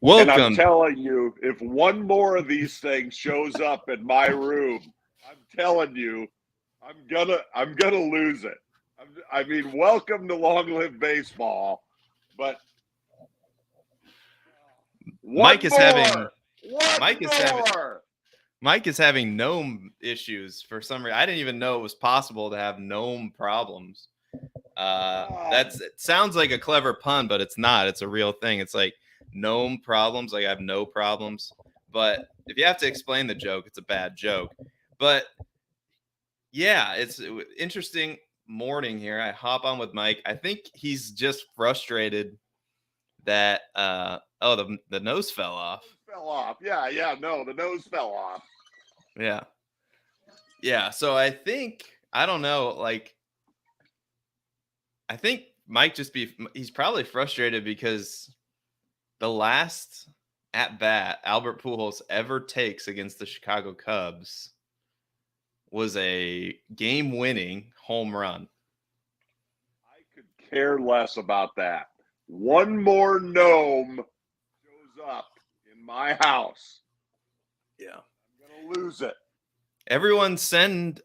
And I'm Welcome. telling you, if one more of these things shows up in my room, I'm telling you, I'm gonna lose it. I mean, welcome to Long Live Baseball, but Mike is having gnome issues for some reason. I didn't even know it was possible to have gnome problems. It sounds like a clever pun, but it's not. It's a real thing. It's like gnome problems. Like I have no problems. But if you have to explain the joke, it's a bad joke. But yeah, it's interesting morning here. I hop on with Mike. I think he's just frustrated that the nose fell off. Yeah, no, the nose fell off. Yeah, so I don't know, like I think Mike he's probably frustrated because the last at bat Albert Pujols ever takes against the Chicago Cubs was a game-winning home run. I could care less about that. One more gnome shows up in my house. Yeah. I'm going to lose it. Everyone send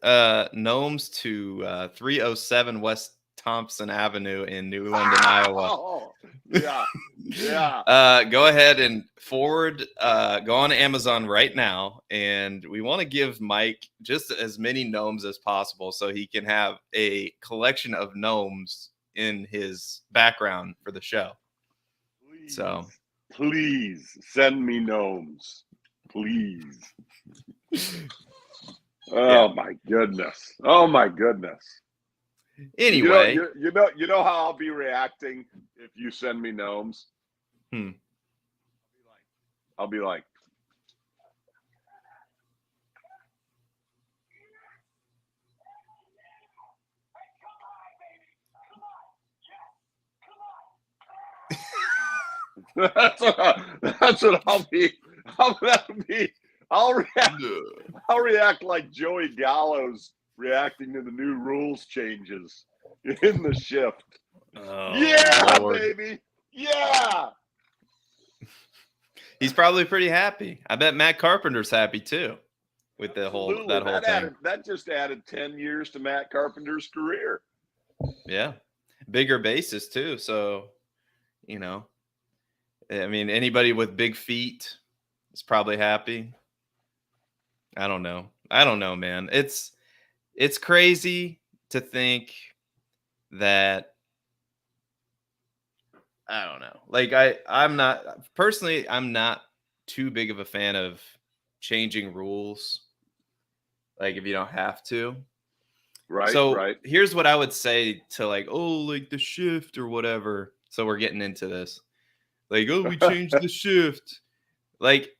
gnomes to 307 West Thompson Avenue in New London, Iowa. Yeah. Go ahead and forward. Go on Amazon right now, and we want to give Mike just as many gnomes as possible, so he can have a collection of gnomes in his background for the show. Please send me gnomes, please. Oh my goodness! Anyway, you know how I'll be reacting if you send me gnomes. I'll be like, that's what I'll be. I'll react like Joey Gallo's reacting to the new rules changes in the shift. Yeah, Lord. Baby. Yeah. He's probably pretty happy. I bet Matt Carpenter's happy too with that whole thing. That just added 10 years to Matt Carpenter's career. Yeah. Bigger bases too. So, I mean, anybody with big feet is probably happy. I don't know, man. It's crazy to think that, I don't know. Like I'm not too big of a fan of changing rules. Like if you don't have to. Right. So right. Here's what I would say to like the shift or whatever. So we're getting into this. Like, we changed the shift. Like,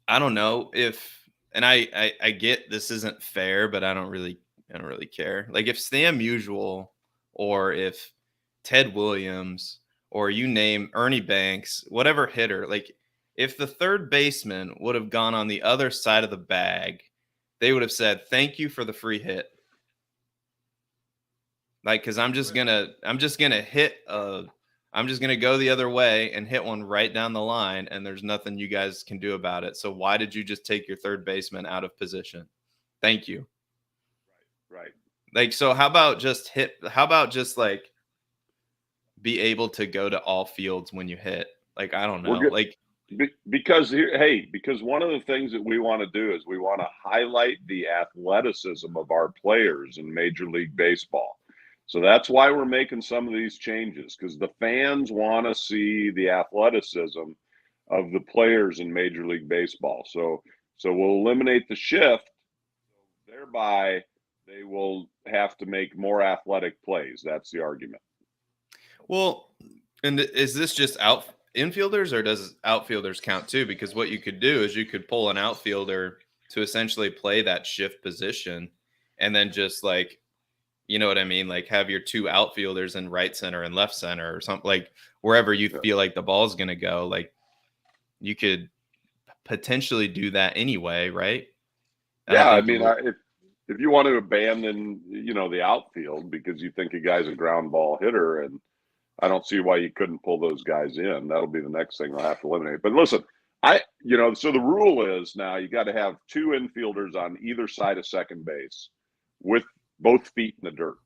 I don't know if, and I get this isn't fair, but I don't really care. Like if Stan Musial or if Ted Williams or you name Ernie Banks, whatever hitter, like if the third baseman would have gone on the other side of the bag, they would have said, "Thank you for the free hit." Like, cause I'm just gonna go the other way and hit one right down the line, and there's nothing you guys can do about it. So why did you just take your third baseman out of position? Thank you. Right. Like, so how about just like be able to go to all fields when you hit? Like, I don't know. Like, because one of the things that we want to do is we want to highlight the athleticism of our players in Major League Baseball. So that's why we're making some of these changes, because the fans want to see the athleticism of the players in Major League Baseball. So we'll eliminate the shift, thereby they will have to make more athletic plays. That's the argument. Well, and is this just infielders, or does outfielders count too? Because what you could do is you could pull an outfielder to essentially play that shift position, and then just like, you know what I mean? Like have your two outfielders in right center and left center or something, like wherever you feel like the ball's going to go. Like you could potentially do that anyway, right? I mean, if you want to abandon, the outfield because you think a guy's a ground ball hitter and I don't see why you couldn't pull those guys in. That'll be the next thing they'll have to eliminate. But listen, so the rule is now you got to have two infielders on either side of second base with both feet in the dirt.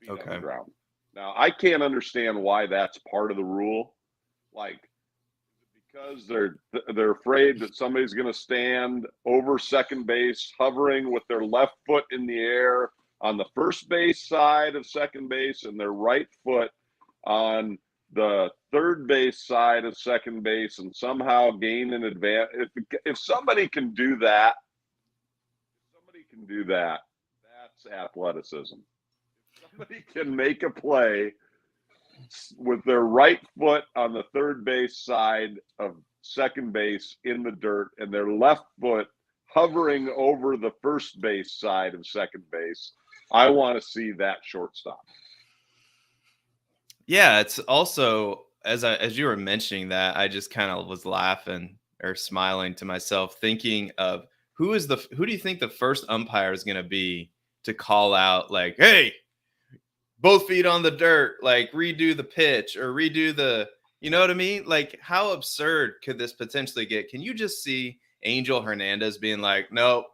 Both feet on the ground. Now, I can't understand why that's part of the rule. Like, because they're afraid that somebody's going to stand over second base, hovering with their left foot in the air on the first base side of second base and their right foot on the third base side of second base, and somehow gain an advantage. If somebody can do that, that's athleticism. If somebody can make a play with their right foot on the third base side of second base in the dirt and their left foot hovering over the first base side of second base, I want to see that shortstop. Yeah, it's also as you were mentioning that, I just kind of was laughing or smiling to myself, thinking of who do you think the first umpire is going to be to call out, like, hey, both feet on the dirt, like redo the pitch or redo the, you know what I mean? Like, how absurd could this potentially get? Can you just see Angel Hernandez being like, nope,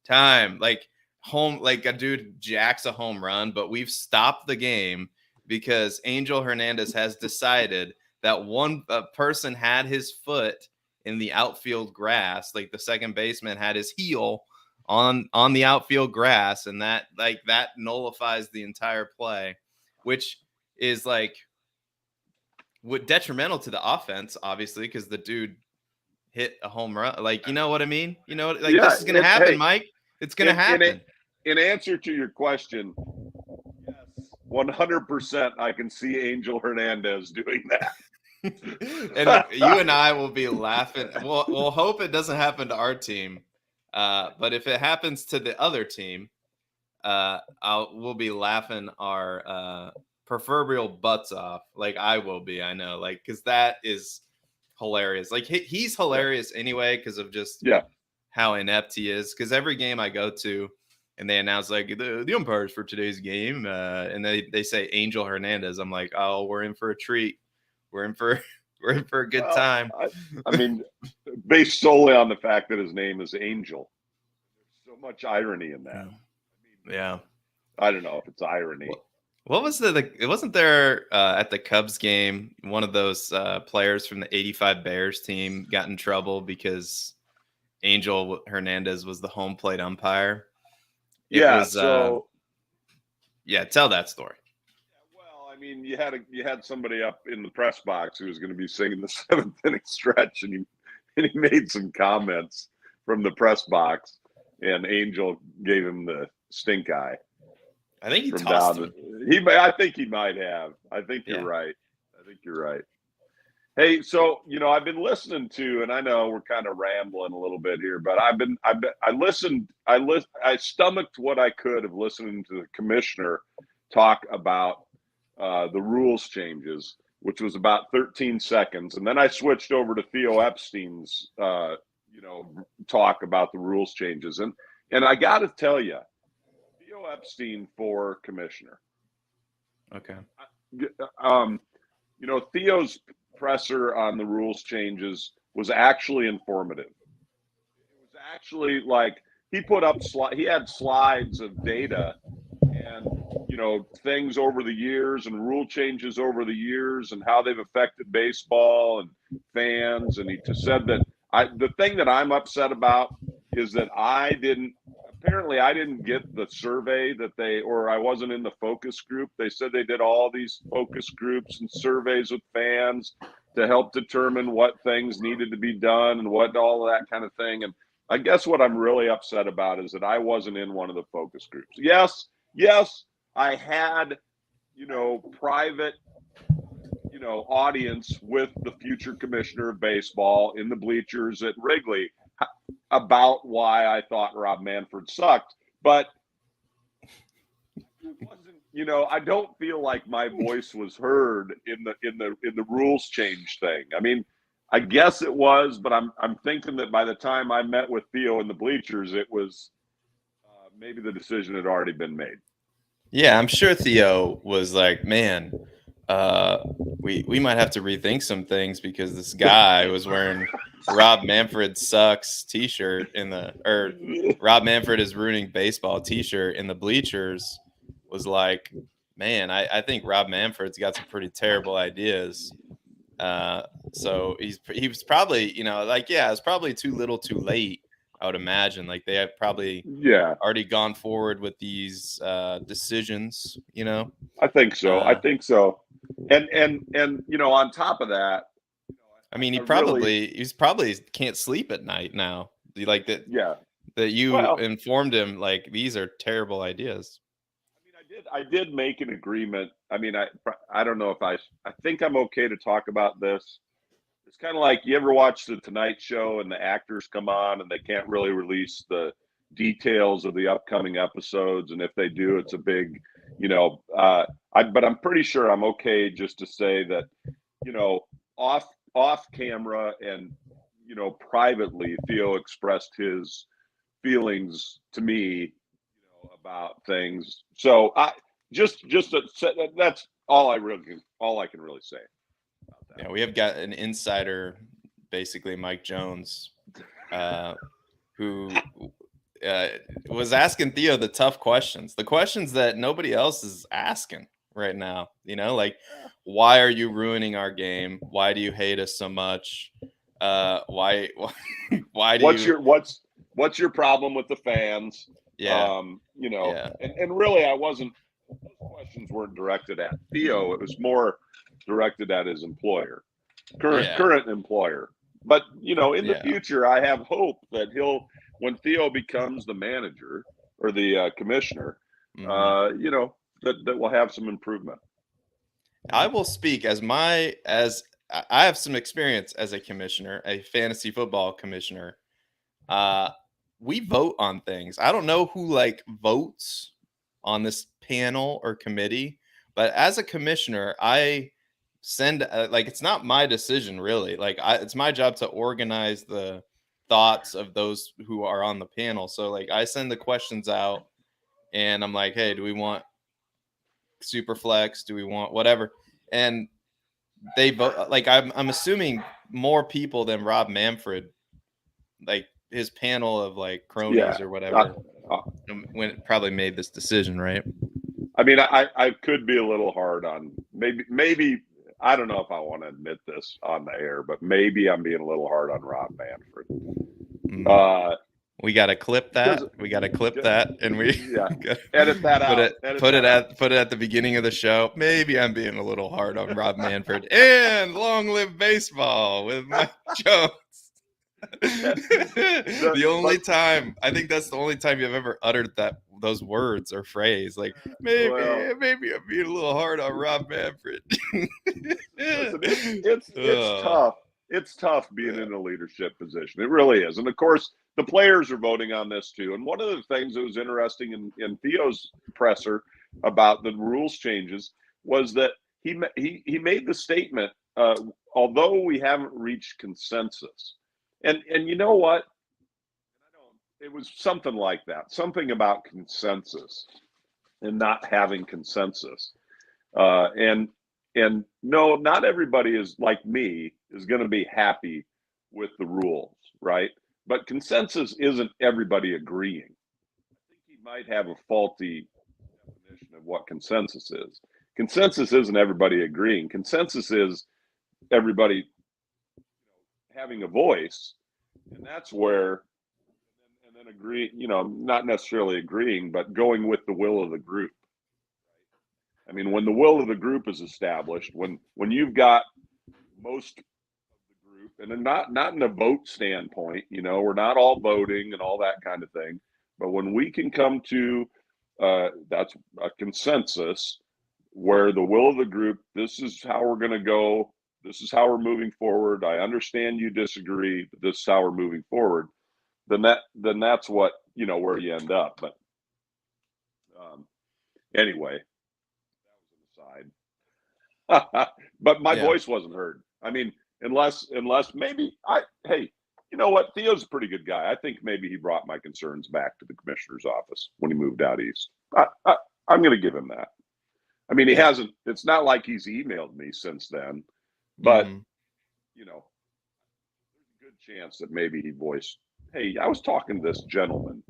time, like home, like a dude jacks a home run, but we've stopped the game because Angel Hernandez has decided that one person had his foot in the outfield grass, like the second baseman had his heel on the outfield grass, and that nullifies the entire play, which is like detrimental to the offense, obviously, because the dude hit a home run. Like, you know what I mean? You know, like, this is gonna happen, Mike. It's gonna happen. In answer to your question, yes, 100%, I can see Angel Hernandez doing that. And you and I will be laughing. We'll hope it doesn't happen to our team. But if it happens to the other team, we'll be laughing our proverbial butts off. Like, I will be, I know, like, because that is hilarious. Like, he's hilarious anyway because of just how inept he is. Because every game I go to, and they announce like the umpires for today's game, and they say Angel Hernandez, I'm like, oh, we're in for a treat. We're in for a good time. I mean, based solely on the fact that his name is Angel. There's so much irony in that. Yeah. I don't know if it's irony. What was it wasn't there at the Cubs game, one of those players from the 85 Bears team got in trouble because Angel Hernandez was the home plate umpire? Tell that story. I mean, you had somebody up in the press box who was going to be singing the seventh inning stretch, and he made some comments from the press box, and Angel gave him the stink eye. I think he tossed him. I think he might have. I think you're right. Hey, so I've been listening to, and I know we're kind of rambling a little bit here, but I stomached what I could of listening to the commissioner talk about the rules changes, which was about 13 seconds. And then I switched over to Theo Epstein's, talk about the rules changes. And I got to tell you, Theo Epstein for commissioner. Okay. Theo's presser on the rules changes was actually informative. It was actually like he put up he had slides of data and things over the years and rule changes over the years and how they've affected baseball and fans. And he just said that the thing that I'm upset about is that I didn't get the survey or I wasn't in the focus group. They said they did all these focus groups and surveys with fans to help determine what things needed to be done and what all of that kind of thing. And I guess what I'm really upset about is that I wasn't in one of the focus groups. Yes, I had, private, audience with the future commissioner of baseball in the bleachers at Wrigley about why I thought Rob Manfred sucked. But it wasn't, I don't feel like my voice was heard in the rules change thing. I mean, I guess it was, but I'm thinking that by the time I met with Theo in the bleachers, it was maybe the decision had already been made. Yeah, I'm sure Theo was like, man, uh, we might have to rethink some things because this guy was wearing Rob Manfred sucks T-shirt in the or Rob Manfred is ruining baseball T-shirt in the bleachers. Was like, man, I think Rob Manfred's got some pretty terrible ideas. Uh, so he was probably, like, yeah, it's probably too little, too late. I would imagine, like, they have probably Yeah, already gone forward with these decisions. I think so. I Uh, think so. And on top of that, I mean, I really, he's probably can't sleep at night now. Like that yeah. that you Well, informed him like these are terrible ideas. I mean, I did make an agreement. I mean, I don't know if I think I'm okay to talk about this. It's kind of like, you ever watch the Tonight Show and the actors come on and they can't really release the details of the upcoming episodes, and if they do, it's a big, you know. But I'm pretty sure I'm okay just to say that, you know, off off camera and privately, Theo expressed his feelings to me, about things. So that's all I can really say about that. Yeah, we have got an insider, basically Mike Jones, uh, who uh, was asking Theo the tough questions, the questions that nobody else is asking right now. Like, why are you ruining our game? Why do you hate us so much? Why why do What's you? your what's your problem with the fans? Yeah, And, yeah, and really, I wasn't. Those questions weren't directed at Theo. It was more directed at his employer, yeah, current employer. But in the yeah. future, I have hope that when Theo becomes the manager or the commissioner, Hmm. that we'll have some improvement. I will speak as I have some experience as a commissioner, a fantasy football commissioner. Uh, we vote on things. I don't know who like votes on this panel or committee, but as a commissioner, I send like it's not my decision really. Like it's my job to organize the thoughts of those who are on the panel. So like I send the questions out, and I'm like, hey, do we want super flex? Do we want whatever? And they vote. Like I'm assuming more people than Rob Manfred, like his panel of like Yeah. cronies or Uh, whatever, uh, when it probably made this decision, right? I mean, I could be a little hard on maybe I don't know if I want to admit this on the air, but maybe I'm being a little hard on Rob Manfred. Mm. Uh, We got to clip because that. We got to clip that, and we yeah, gotta edit that put out. it Edit put it that out. at put it at the beginning of the show. Maybe I'm being a little hard on Rob Manfred. And long live baseball with Mike Jones. The only But time I think that's the only time you've ever uttered those words or phrase. Like well, maybe I'm being a little hard on Rob Manfred. listen, it's Oh, tough. It's tough being yeah. in a leadership position. It really is. And of course, the players are voting on this too. And one of the things that was interesting in Theo's presser about the rules changes was that he made the statement, although we haven't reached consensus. And you know what? It was something like that. Something about consensus and not having consensus. And no, not everybody is like me is going to be happy with the rules, right? But consensus isn't everybody agreeing. I think he might have a faulty definition of what consensus is. Consensus isn't everybody agreeing. Consensus is everybody having a voice, and that's where and then agree. Not necessarily agreeing, but going with the will of the group. I mean, when the will of the group is established, when you've got most of the group, and not in a vote standpoint, we're not all voting and all that kind of thing, but when we can come to that's a consensus where the will of the group, this is how we're going to go, this is how we're moving forward. I understand you disagree, but this is how we're moving forward. Then that's what where you end up. But um, anyway, that was an aside. But my Yeah. voice wasn't heard. I mean, unless maybe hey, you know what? Theo's a pretty good guy. I think maybe he brought my concerns back to the commissioner's office when he moved out east. I'm going to give him that. I mean, he Yeah. hasn't. It's not like he's emailed me since then, but Hmm. you know, there's a good chance that maybe he voiced, "Hey, I was talking to this gentleman,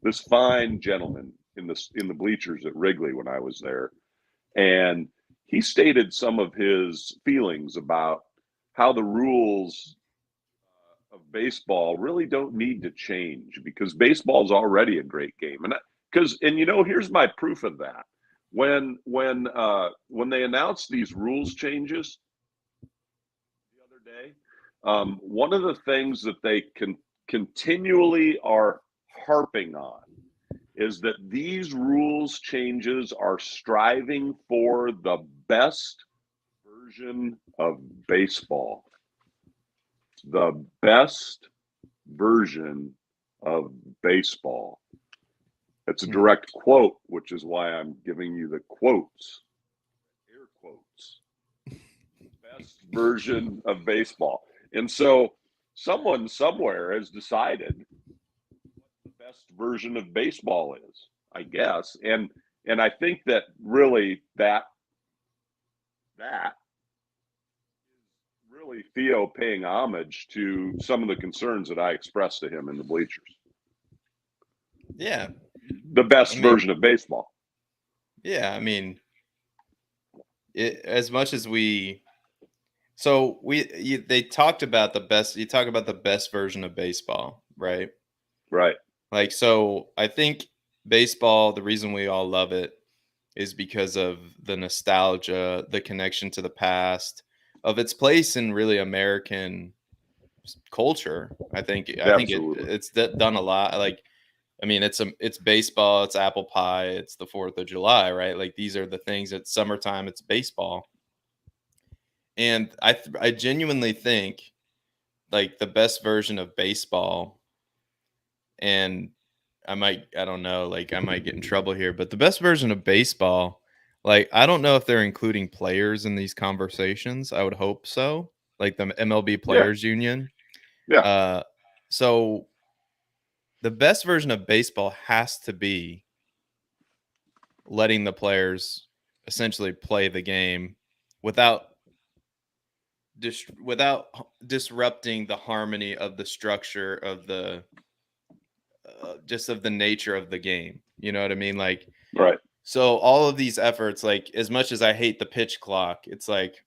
this fine gentleman in the bleachers at Wrigley when I was there, and he stated some of his feelings about how the rules of baseball really don't need to change because baseball is already a great game." And here's my proof of that. When they announced these rules changes the other day, one of the things that they can continually are harping on is that these rules changes are striving for the best version of baseball. The best version of baseball. It's a direct quote, which is why I'm giving you the quotes, air quotes. Best version of baseball. And so someone somewhere has decided what the best version of baseball is, I guess. And I think that really that really Theo paying homage to some of the concerns that I expressed to him in the bleachers. Yeah. The best I mean, version of baseball. yeah. I mean, as much as they talked about the best. You talk about the best version of baseball, right? Right. Like, so I think baseball. The reason we all love it is because of the nostalgia, the connection to the past, of its place in really American culture. Absolutely. It's done a lot. Like, I mean, it's baseball, it's apple pie, it's the 4th of July, right? Like, these are the things. It's summertime, it's baseball. And I genuinely think, like, the best version of baseball, and I don't know, like, I might get in trouble here, but the best version of baseball, like, I don't know if they're including players in these conversations. I would hope so, like the MLB Yeah. Players Union. Yeah. Uh, so the best version of baseball has to be letting the players essentially play the game without disrupting the harmony of the structure of the just of the nature of the game. You know what I mean? Like, Right. so all of these efforts, like, as much as I hate the pitch clock, it's like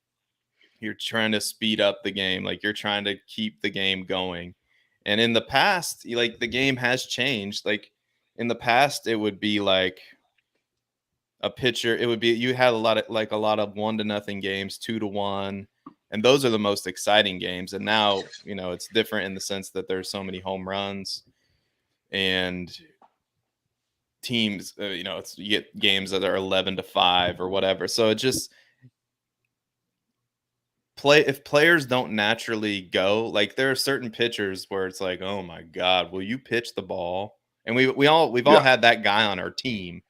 you're trying to speed up the game, like you're trying to keep the game going. And in the past, like, the game has changed. Like, in the past, it would be like a pitcher, it would be, you had a lot of 1-0 games, 2-1, and those are the most exciting games. And now, it's different in the sense that there's so many home runs, and teams, you get games that are 11-5 or whatever. So it just if players don't naturally go, like, there are certain pitchers where it's like, oh my god, will you pitch the ball? And we've all Yeah. had that guy on our team,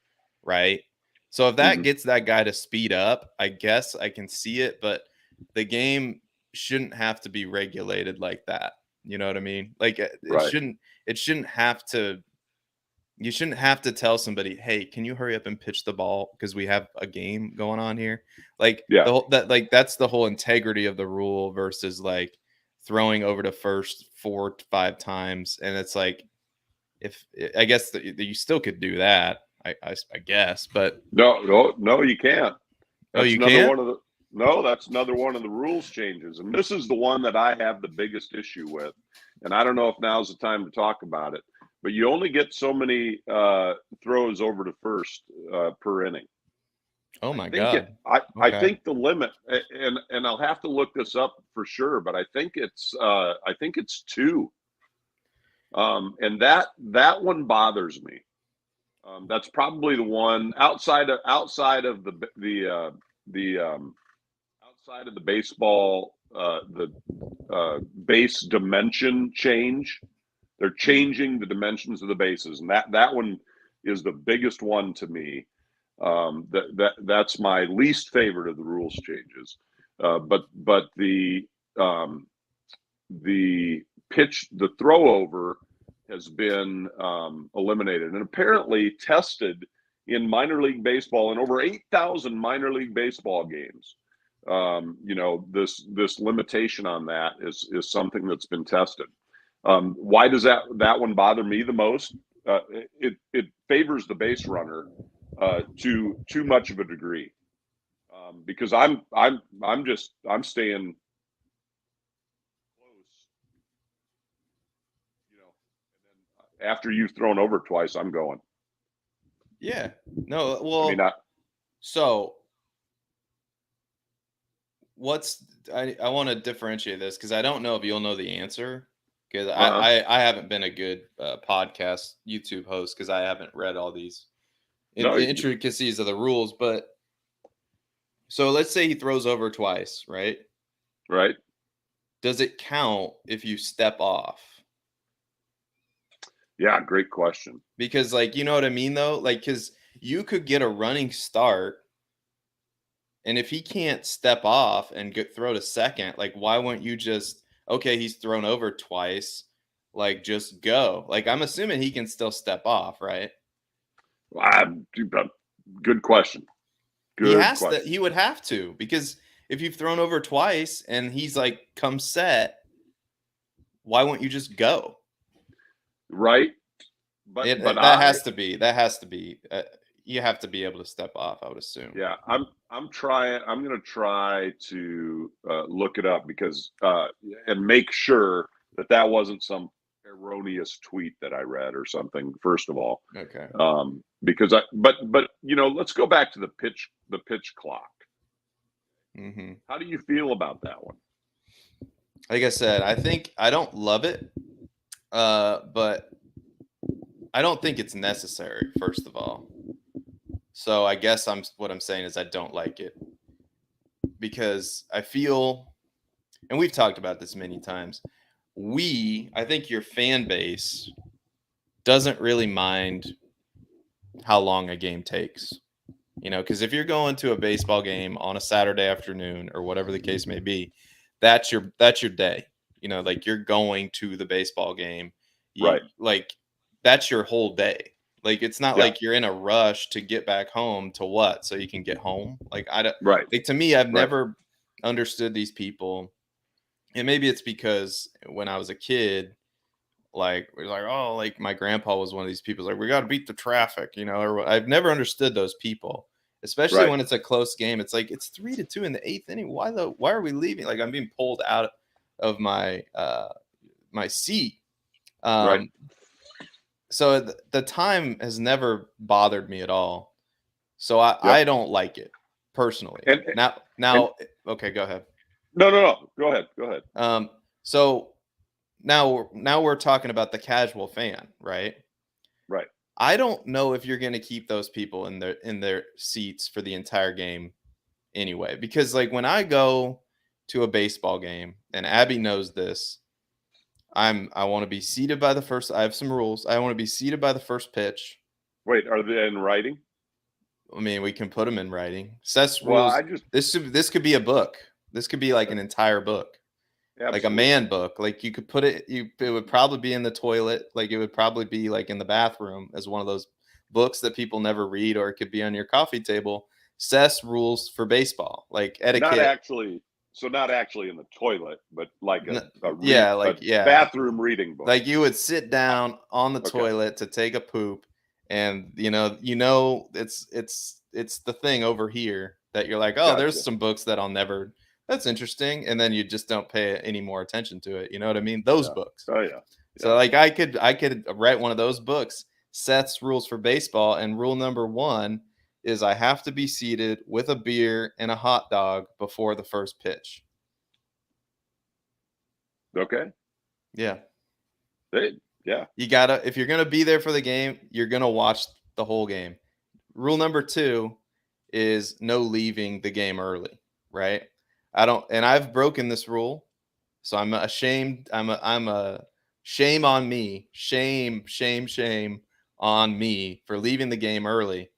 right? So if that Hmm. gets that guy to speed up, I guess I can see it, but the game shouldn't have to be regulated like that. You know what I mean? Like, Right. it shouldn't have to you shouldn't have to tell somebody, "Hey, can you hurry up and pitch the ball because we have a game going on here?" Like, Yeah. that's the whole integrity of the rule versus, like, throwing over to first 4 to 5 times. And it's like, if I guess that you still could do that, I guess, but No, you can't. oh, That's you another can't? one of the no, that's another one of the rules changes. And this is the one that I have the biggest issue with. And I don't know if now's the time to talk about it, but you only get so many throws over to first per inning. Oh I my think it god. I Okay. think the limit, and I'll have to look this up for sure, but I think it's two. And that one bothers me. That's probably the one outside of the outside of the baseball the base dimension change. They're changing the dimensions of the bases, and that one is the biggest one to me. That's my least favorite of the rules changes. But the pitch, the throw over has been eliminated and apparently tested in minor league baseball, in over 8,000 minor league baseball games, this limitation on that is something that's been tested. Why does that one bother me the most? It favors the base runner to too much of a degree, because I'm staying close, and then after you've thrown over twice, I'm going. Yeah. No. Well. So I want to differentiate this because I don't know if you'll know the answer, because I haven't been a good podcast YouTube host because I haven't read all these intricacies of the rules. But so let's say he throws over twice, right? Right. Does it count if you step off? Yeah, great question. Because, like, you know what I mean, though? Like, because you could get a running start, and if he can't step off and throw to second, like, why wouldn't you just, okay, he's thrown over twice, like, just go? Like, I'm assuming he can still step off, right? Good question. He would have to, because if you've thrown over twice and he's like, come set, why won't you just go? Right. That has to be you have to be able to step off, I would assume. Yeah, I'm going to try to look it up, because and make sure that wasn't some erroneous tweet that I read or something, first of all. Okay. Because but let's go back to the pitch clock. Mm-hmm. How do you feel about that one? Like I said, I don't love it, but I don't think it's necessary, first of all. So I guess what I'm saying is I don't like it, because I feel, and we've talked about this many times, I think your fan base doesn't really mind how long a game takes. Because if you're going to a baseball game on a Saturday afternoon or whatever the case may be, that's your day. Like, you're going to the baseball game. Right. Like, that's your whole day. Like, it's not like you're in a rush to get back home to what? So you can get home. Like, I don't. Right. Like, to me, I've never understood these people. And maybe it's because when I was a kid, like, we're like, oh, like, my grandpa was one of these people. Like, we got to beat the traffic, or I've never understood those people, especially when it's a close game. It's like, it's 3-2 in the 8th inning. Why are we leaving? Like, I'm being pulled out of my my seat. Right. So the time has never bothered me at all. So I don't like it personally. Okay, go ahead. No. Go ahead. So now we're talking about the casual fan, right? Right. I don't know if you're going to keep those people in their seats for the entire game anyway, because, like, when I go to a baseball game, and Abby knows this, I want to be seated by the first. I have some rules. I want to be seated by the first pitch. Wait, are they in writing? I mean, we can put them in writing. Seth's rules. This could be a book. This could be like an entire book. Absolutely. Like a man book. Like, you could put it. It would probably be in the toilet. Like, it would probably be like in the bathroom as one of those books that people never read, or it could be on your coffee table. Seth's rules for baseball, like etiquette. Not actually in the toilet, but like a bathroom reading book. Like, you would sit down on the toilet to take a poop, and it's the thing over here that you're like, oh, gotcha. There's some books that I'll never. That's interesting, and then you just don't pay any more attention to it. You know what I mean? Those books. Oh yeah. So, like, I could write one of those books, Seth's rules for baseball, and rule number 1 is I have to be seated with a beer and a hot dog before the first pitch. Okay. Yeah. Yeah. You gotta, if you're gonna be there for the game, you're gonna watch the whole game. Rule number 2 is no leaving the game early, right? And I've broken this rule, so I'm ashamed. I'm a shame on me. Shame on me for leaving the game early.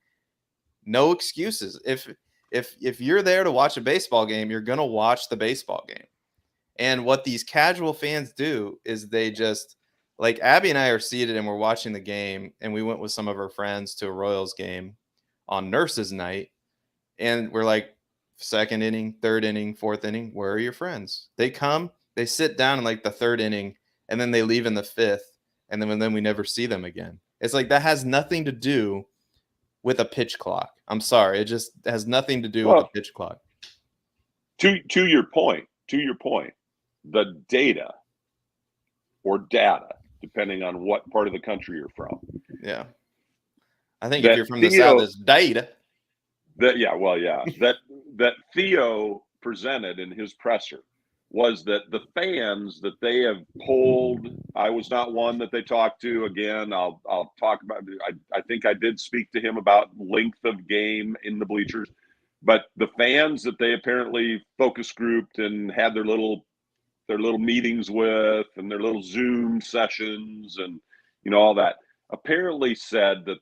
No excuses. If you're there to watch a baseball game, you're gonna watch the baseball game. And what these casual fans do is they just, like, Abby and I are seated and we're watching the game, and we went with some of our friends to a Royals game, on nurses night, and we're like, second inning, third inning, fourth inning, where are your friends? They come, they sit down in like the third inning, and then they leave in the fifth, and then we never see them again. It's like that has nothing to do with a pitch clock. I'm sorry, it just has nothing to do with the Well, pitch clock. to your point, the data or data, depending on what part of the country you're from. Yeah, I think if That you're from the South, it's data. That Theo presented in his presser was that the fans that they have polled, I was not one that they talked to. Again, I'll talk about. I think I did speak to him about length of game in the bleachers, but the fans that they apparently focus grouped and had their little meetings with and their little Zoom sessions and all that apparently said that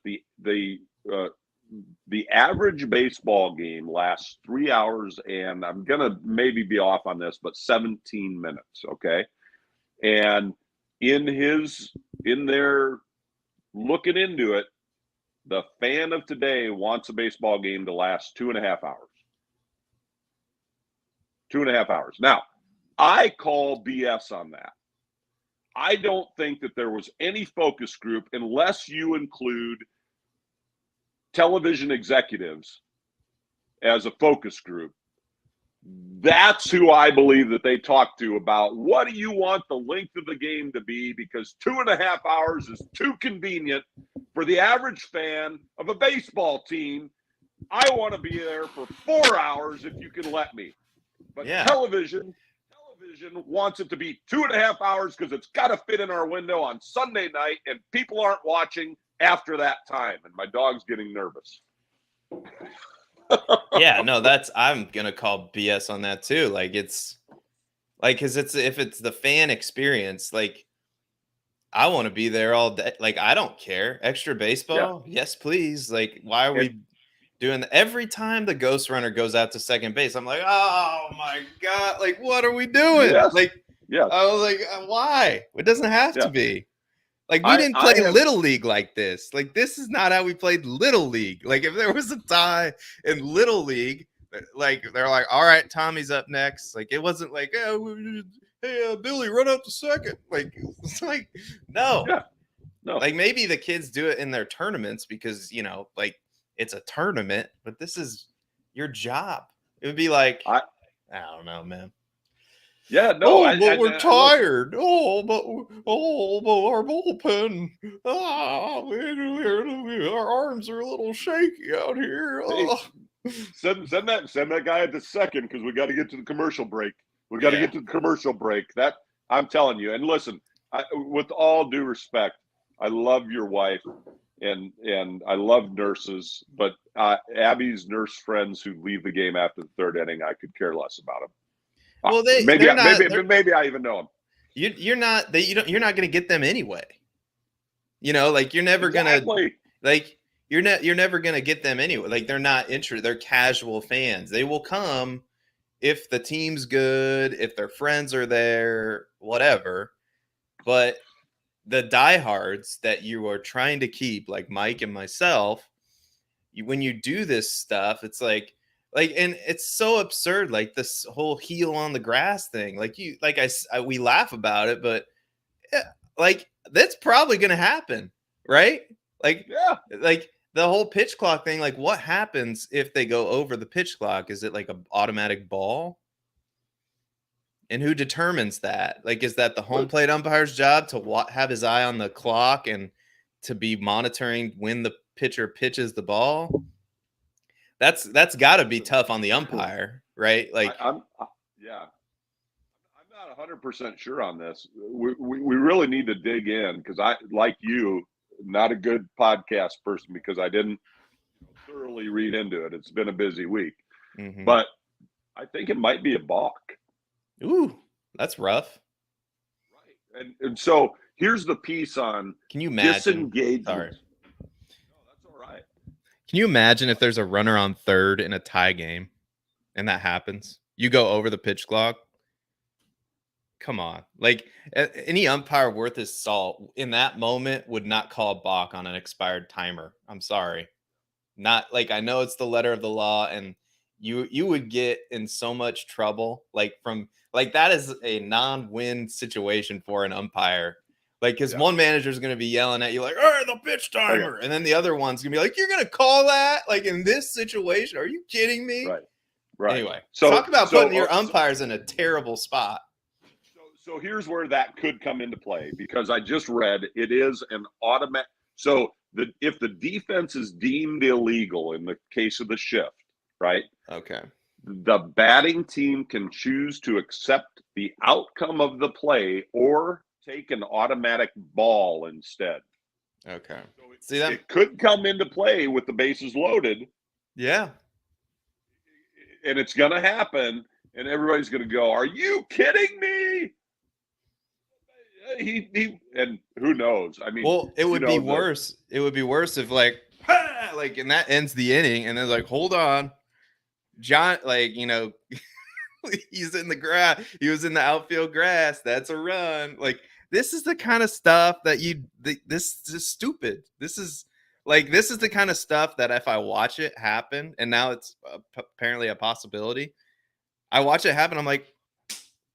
the average baseball game lasts 3 hours and I'm gonna maybe be off on this, but 17 minutes. Okay, and in their looking into it, the fan of today wants a baseball game to last 2.5 hours. 2.5 hours. Now, I call BS on that. I don't think that there was any focus group, unless you include television executives as a focus group. That's who I believe that they talked to about what do you want the length of the game to be, because 2.5 hours is too convenient for the average fan of a baseball team. I want to be there for 4 hours if you can let me. But television wants it to be 2.5 hours because it's got to fit in our window on Sunday night and people aren't watching after that time. And my dog's getting nervous. Yeah, no, I'm going to call BS on that too. Like it's like, cause if it's the fan experience, like I want to be there all day. Like, I don't care. Extra baseball. Yeah. Yes, please. Like, why are we doing that? Every time the ghost runner goes out to second base, I'm like, oh my God, like, what are we doing? Yes. Like, yes. I was like, why? It doesn't have to be. Like, we didn't play Little League like this. Like, this is not how we played Little League. Like, if there was a tie in Little League, like, they're like, all right, Tommy's up next. Like, it wasn't like, oh, hey, Billy, run out to second. Like, it's like, no. Yeah. No. Like, maybe the kids do it in their tournaments because, like, it's a tournament, but this is your job. It would be like, I don't know, man. Yeah, no. We're tired. But our bullpen. Our arms are a little shaky out here. Hey, send that guy at the second because we got to get to the commercial break. We got to get to the commercial break. That I'm telling you. And listen, with all due respect, I love your wife and I love nurses, but Abby's nurse friends who leave the game after the third inning, I could care less about them. Well, maybe I even know them. You're not going to get them anyway. Like you're never going to like you're never going to get them anyway. Like they're not interested. They're casual fans. They will come if the team's good, if their friends are there, whatever. But the diehards that you are trying to keep, like Mike and myself, when you do this stuff, it's like, and it's so absurd, like this whole heel on the grass thing. Like we laugh about it, but like that's probably going to happen, right? Like, like the whole pitch clock thing. Like, what happens if they go over the pitch clock? Is it like an automatic ball? And who determines that? Like, is that the home plate umpire's job to have his eye on the clock and to be monitoring when the pitcher pitches the ball? That's got to be tough on the umpire, right? Like, I'm not 100% sure on this. We really need to dig in because I, like you, not a good podcast person because I didn't thoroughly read into it. It's been a busy week, but I think it might be a balk. Ooh, that's rough. Right. And so here's the piece on can you imagine? Disengagement. Sorry. No, that's all right. Can you imagine if there's a runner on third in a tie game and that happens? You go over the pitch clock. Come on. Like any umpire worth his salt in that moment would not call balk on an expired timer. I'm sorry. Not like, I know it's the letter of the law, and you would get in so much trouble, like, from like, that is a non-win situation for an umpire. Like, because Yeah. one manager is going to be yelling at you like, "Hey, the pitch timer," Okay. and then the other one's going to be like, "You're going to call that like in this situation? Are you kidding me?" Right. Right. Anyway, So talk about putting your so umpires in a terrible spot. so here's where that could come into play, because I just read it is an automatic. So if the defense is deemed illegal in the case of the shift, right? Okay. The batting team can choose to accept the outcome of the play or take an automatic ball instead. Okay. So See that? it could come into play with the bases loaded, Yeah. and it's going to happen, and everybody's going to go, "Are you kidding me?" He and who knows? I mean, Well, it would be worse. It would be worse if like, like, and that ends the inning, and then like, hold on, John, like, he's in the grass. He was in the outfield grass. That's a run. Like, this is the kind of stuff that this is stupid. This is the kind of stuff that if I watch it happen, and now it's apparently a possibility, I watch it happen, I'm like,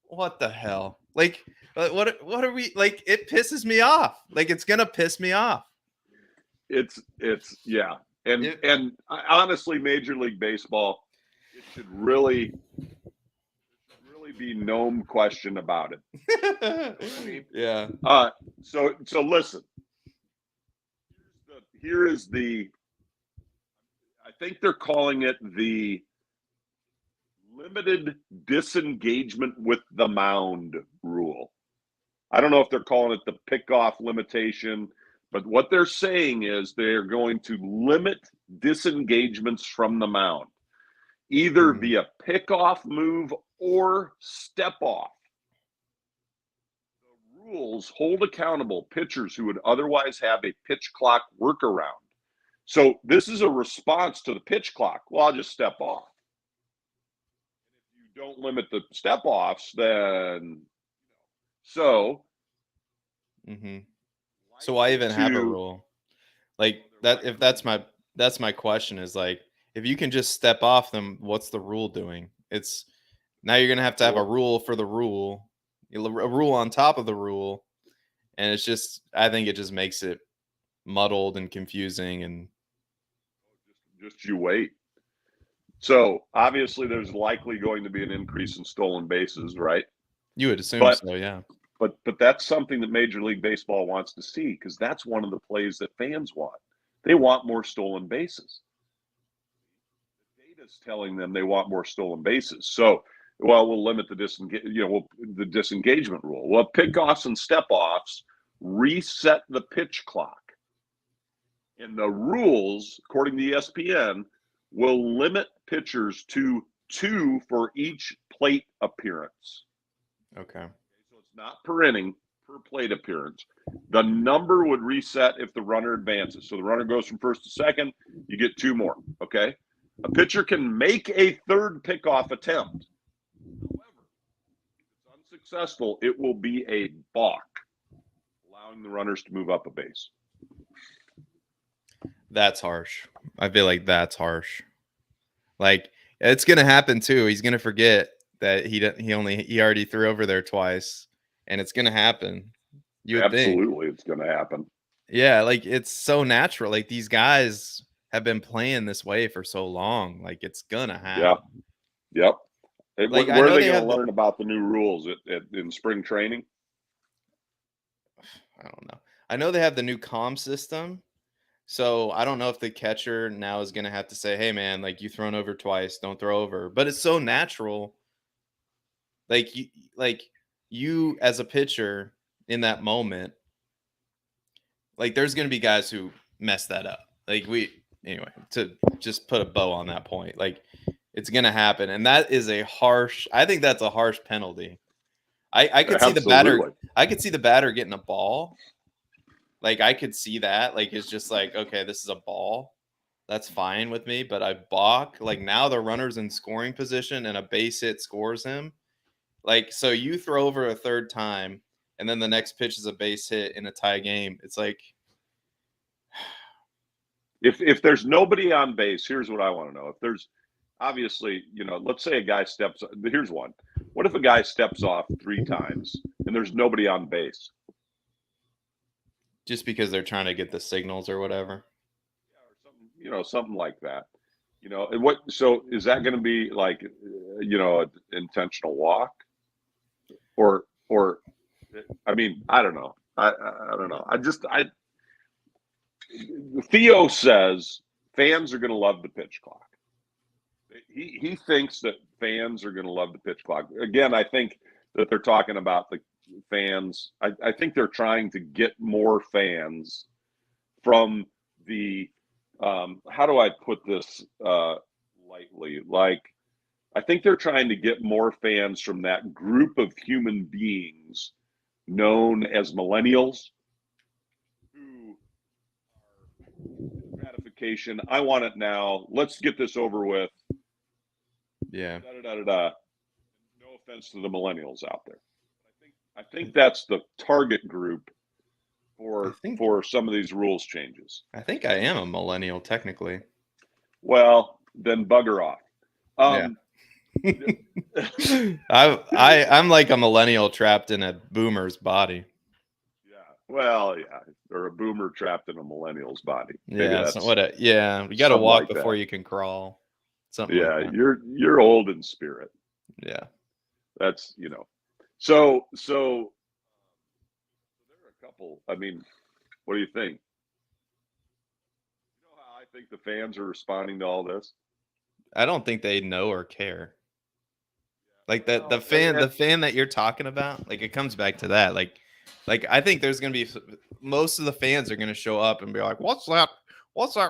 what the hell? Like, what are we like? It pisses me off. Like, it's gonna piss me off. it's yeah, and honestly, Major League Baseball, it should really be no question about it. I mean, Yeah. So listen. Here is the. I think they're calling it the limited disengagement with the mound rule. I don't know if they're calling it the pickoff limitation, but what they're saying is they're going to limit disengagements from the mound, either via pickoff move or step off. The rules hold accountable pitchers who would otherwise have a pitch clock workaround. So this is a response to the pitch clock. Well, I'll just step off. If you don't limit the step offs, then so. So why even have a rule? Like that, if that's my question, is like, if you can just step off them, what's the rule doing? It's now you're gonna have to have a rule for the rule, a rule on top of the rule, and it's just, I think it just makes it muddled and confusing, and just you wait. So obviously, there's likely going to be an increase in stolen bases, right? You would assume so, yeah. But that's something that Major League Baseball wants to see, because that's one of the plays that fans want. They want more stolen bases. The data's telling them they want more stolen bases. So, well, we'll limit the the disengagement rule. Well, pickoffs and step-offs reset the pitch clock. And the rules, according to ESPN, will limit pitchers to 2 for each plate appearance. Okay. So it's not per inning, per plate appearance. The number would reset if the runner advances. So the runner goes from first to second, you get 2 more. Okay. A pitcher can make a third pickoff attempt. However, if it's unsuccessful, it will be a balk, allowing the runners to move up a base. That's harsh. I feel like that's harsh. Like, it's gonna happen too. He's gonna forget that he already threw over there twice, and it's gonna happen. You would think. Absolutely, it's gonna happen. Yeah, like, it's so natural. Like, these guys have been playing this way for so long. Like, it's gonna happen. Yeah. Yep. Like, where are they going to learn about the new rules in spring training? I don't know. I know they have the new comm system. So I don't know if the catcher now is going to have to say, "Hey, man, like, you thrown over twice, don't throw over." But it's so natural. Like, you as a pitcher in that moment, like, there's going to be guys who mess that up. Like, anyway, to just put a bow on that point, like, it's going to happen. And that is I think that's a harsh penalty. I could see the batter. I could see the batter getting a ball. Like, I could see that. Like, it's just like, okay, this is a ball. That's fine with me. But I balk. Like, now the runner's in scoring position and a base hit scores him. Like, so you throw over a third time, and then the next pitch is a base hit in a tie game. It's like, If there's nobody on base, here's what I want to know. If there's obviously, let's say a guy steps. Here's one. What if a guy steps off 3 times and there's nobody on base? Just because they're trying to get the signals or whatever. Yeah, or something like that. And what? So is that going to be like, an intentional walk, or I mean, I don't know. I don't know. Theo says fans are going to love the pitch clock. He thinks that fans are going to love the pitch clock. Again, I think that they're talking about the fans. I think they're trying to get more fans from the how do I put this lightly? Like, I think they're trying to get more fans from that group of human beings known as millennials who are gratification. I want it now. Let's get this over with. Yeah. No offense to the millennials out there. I think that's the target group for some of these rules changes. I think I am a millennial technically. Well, then bugger off. Yeah. I'm like a millennial trapped in a boomer's body. Yeah. Well, yeah. Or a boomer trapped in a millennial's body. Maybe you got to walk before you can crawl. Something like that. You're old in spirit. Yeah. That's, So there are a couple. I mean, what do you think? You know how I think the fans are responding to all this? I don't think they know or care. Like the fan that you're talking about, like it comes back to that. Like I think there's gonna be most of the fans are gonna show up and be like, "What's that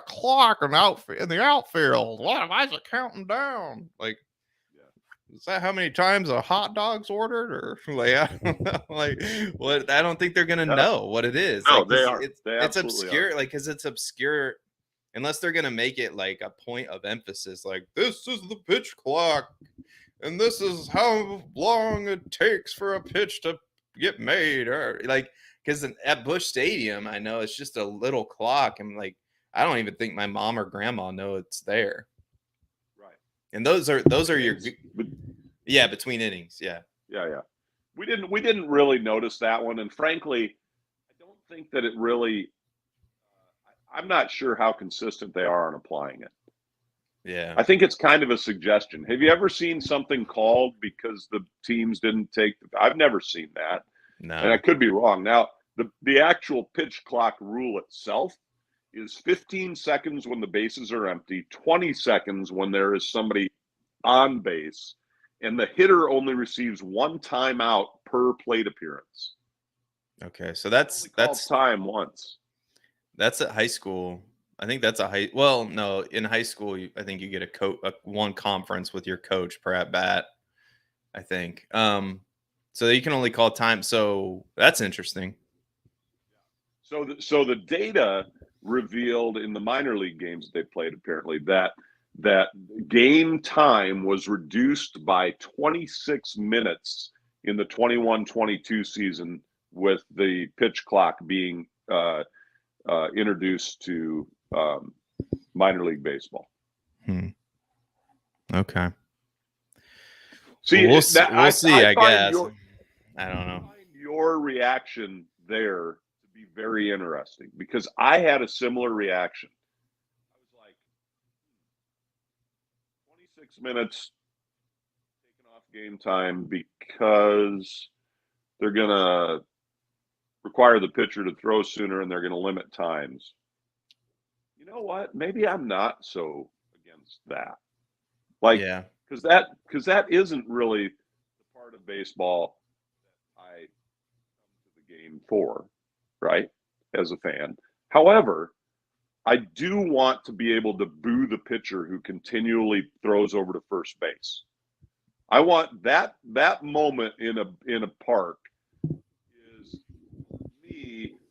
clock in the outfield? Why is it counting down? Like, is that how many times a hot dog's ordered, or like, I don't know, like what? I don't think they're gonna know what it is. No, like, they are. It's obscure, like because it's obscure. Unless they're gonna make it like a point of emphasis, like this is the pitch clock, and this is how long it takes for a pitch to get made, or like because at Busch Stadium, I know it's just a little clock, and like I don't even think my mom or grandma know it's there. Right. And those are your between innings, yeah. We didn't really notice that one, and frankly, I don't think that it really. I'm not sure how consistent they are on applying it. Yeah. I think it's kind of a suggestion. Have you ever seen something called because the teams didn't take I've never seen that. No. And I could be wrong. Now, the actual pitch clock rule itself is 15 seconds when the bases are empty, 20 seconds when there is somebody on base, and the hitter only receives 1 timeout per plate appearance. Okay, so that's time once. That's at high school. I think that's no, in high school, I think you get a one conference with your coach per at bat, I think. So you can only call time. So that's interesting. So the data revealed in the minor league games they played, apparently, that game time was reduced by 26 minutes in the 21-22 season with the pitch clock being introduced to minor league baseball. Okay. See, we'll see. I guess. I don't know. I find your reaction there to be very interesting because I had a similar reaction. I was like, 26 minutes taken off game time because they're gonna require the pitcher to throw sooner and they're going to limit times. You know what? Maybe I'm not so against that. Like, because that isn't really the part of baseball that I come to the game for, right? As a fan. However, I do want to be able to boo the pitcher who continually throws over to first base. I want that moment in a park.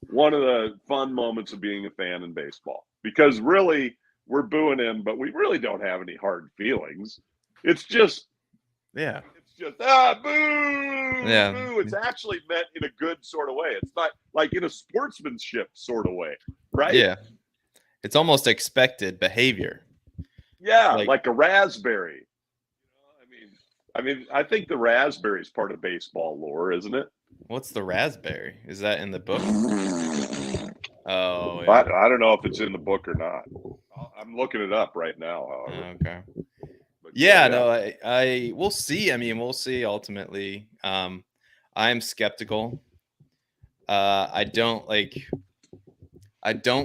One of the fun moments of being a fan in baseball, because really we're booing him, but we really don't have any hard feelings. It's just, boo, boo. It's actually meant in a good sort of way. It's not like in a sportsmanship sort of way, right? Yeah. It's almost expected behavior. Yeah, Like, like a raspberry. I think the raspberry is part of baseball lore, isn't it? what's the raspberry? Is that in the book? I, Oh, yeah. I don't know if it's in the book or not. I'm looking it up right now, however. Okay. But Yeah, yeah. no, I we'll see. I mean, we'll see ultimately. I'm skeptical. I don't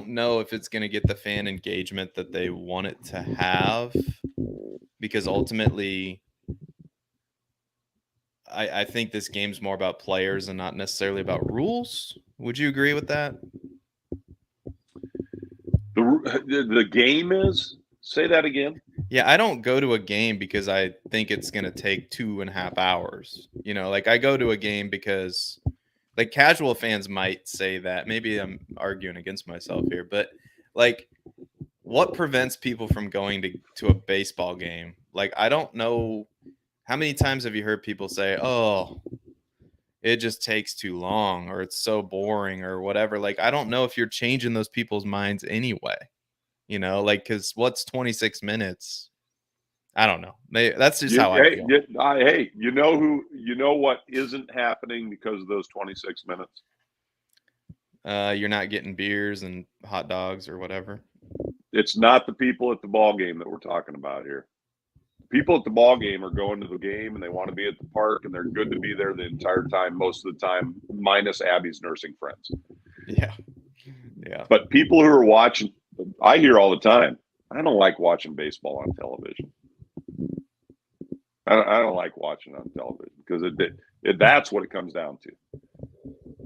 know if it's going to get the fan engagement that they want it to have, because ultimately I think this game's more about players and not necessarily about rules. Would you agree with that? The game is? Say that again. Yeah, I don't go to a game because I think it's going to take 2.5 hours. Like, I go to a game because, like, casual fans might say that. Maybe I'm arguing against myself here, but like, what prevents people from going to a baseball game? Like, I don't know. How many times have you heard people say, "Oh, it just takes too long," or "It's so boring," or whatever? Like, I don't know if you're changing those people's minds anyway. Like, because what's 26 minutes? I don't know. That's just how I feel. You know what isn't happening because of those 26 minutes? You're not getting beers and hot dogs or whatever. It's not the people at the ball game that we're talking about here. People at the ball game are going to the game and they want to be at the park and they're good to be there the entire time, most of the time, minus Abby's nursing friends. Yeah. Yeah. But people who are watching, I hear all the time, I don't like watching baseball on television. I don't like watching on television because that's what it comes down to.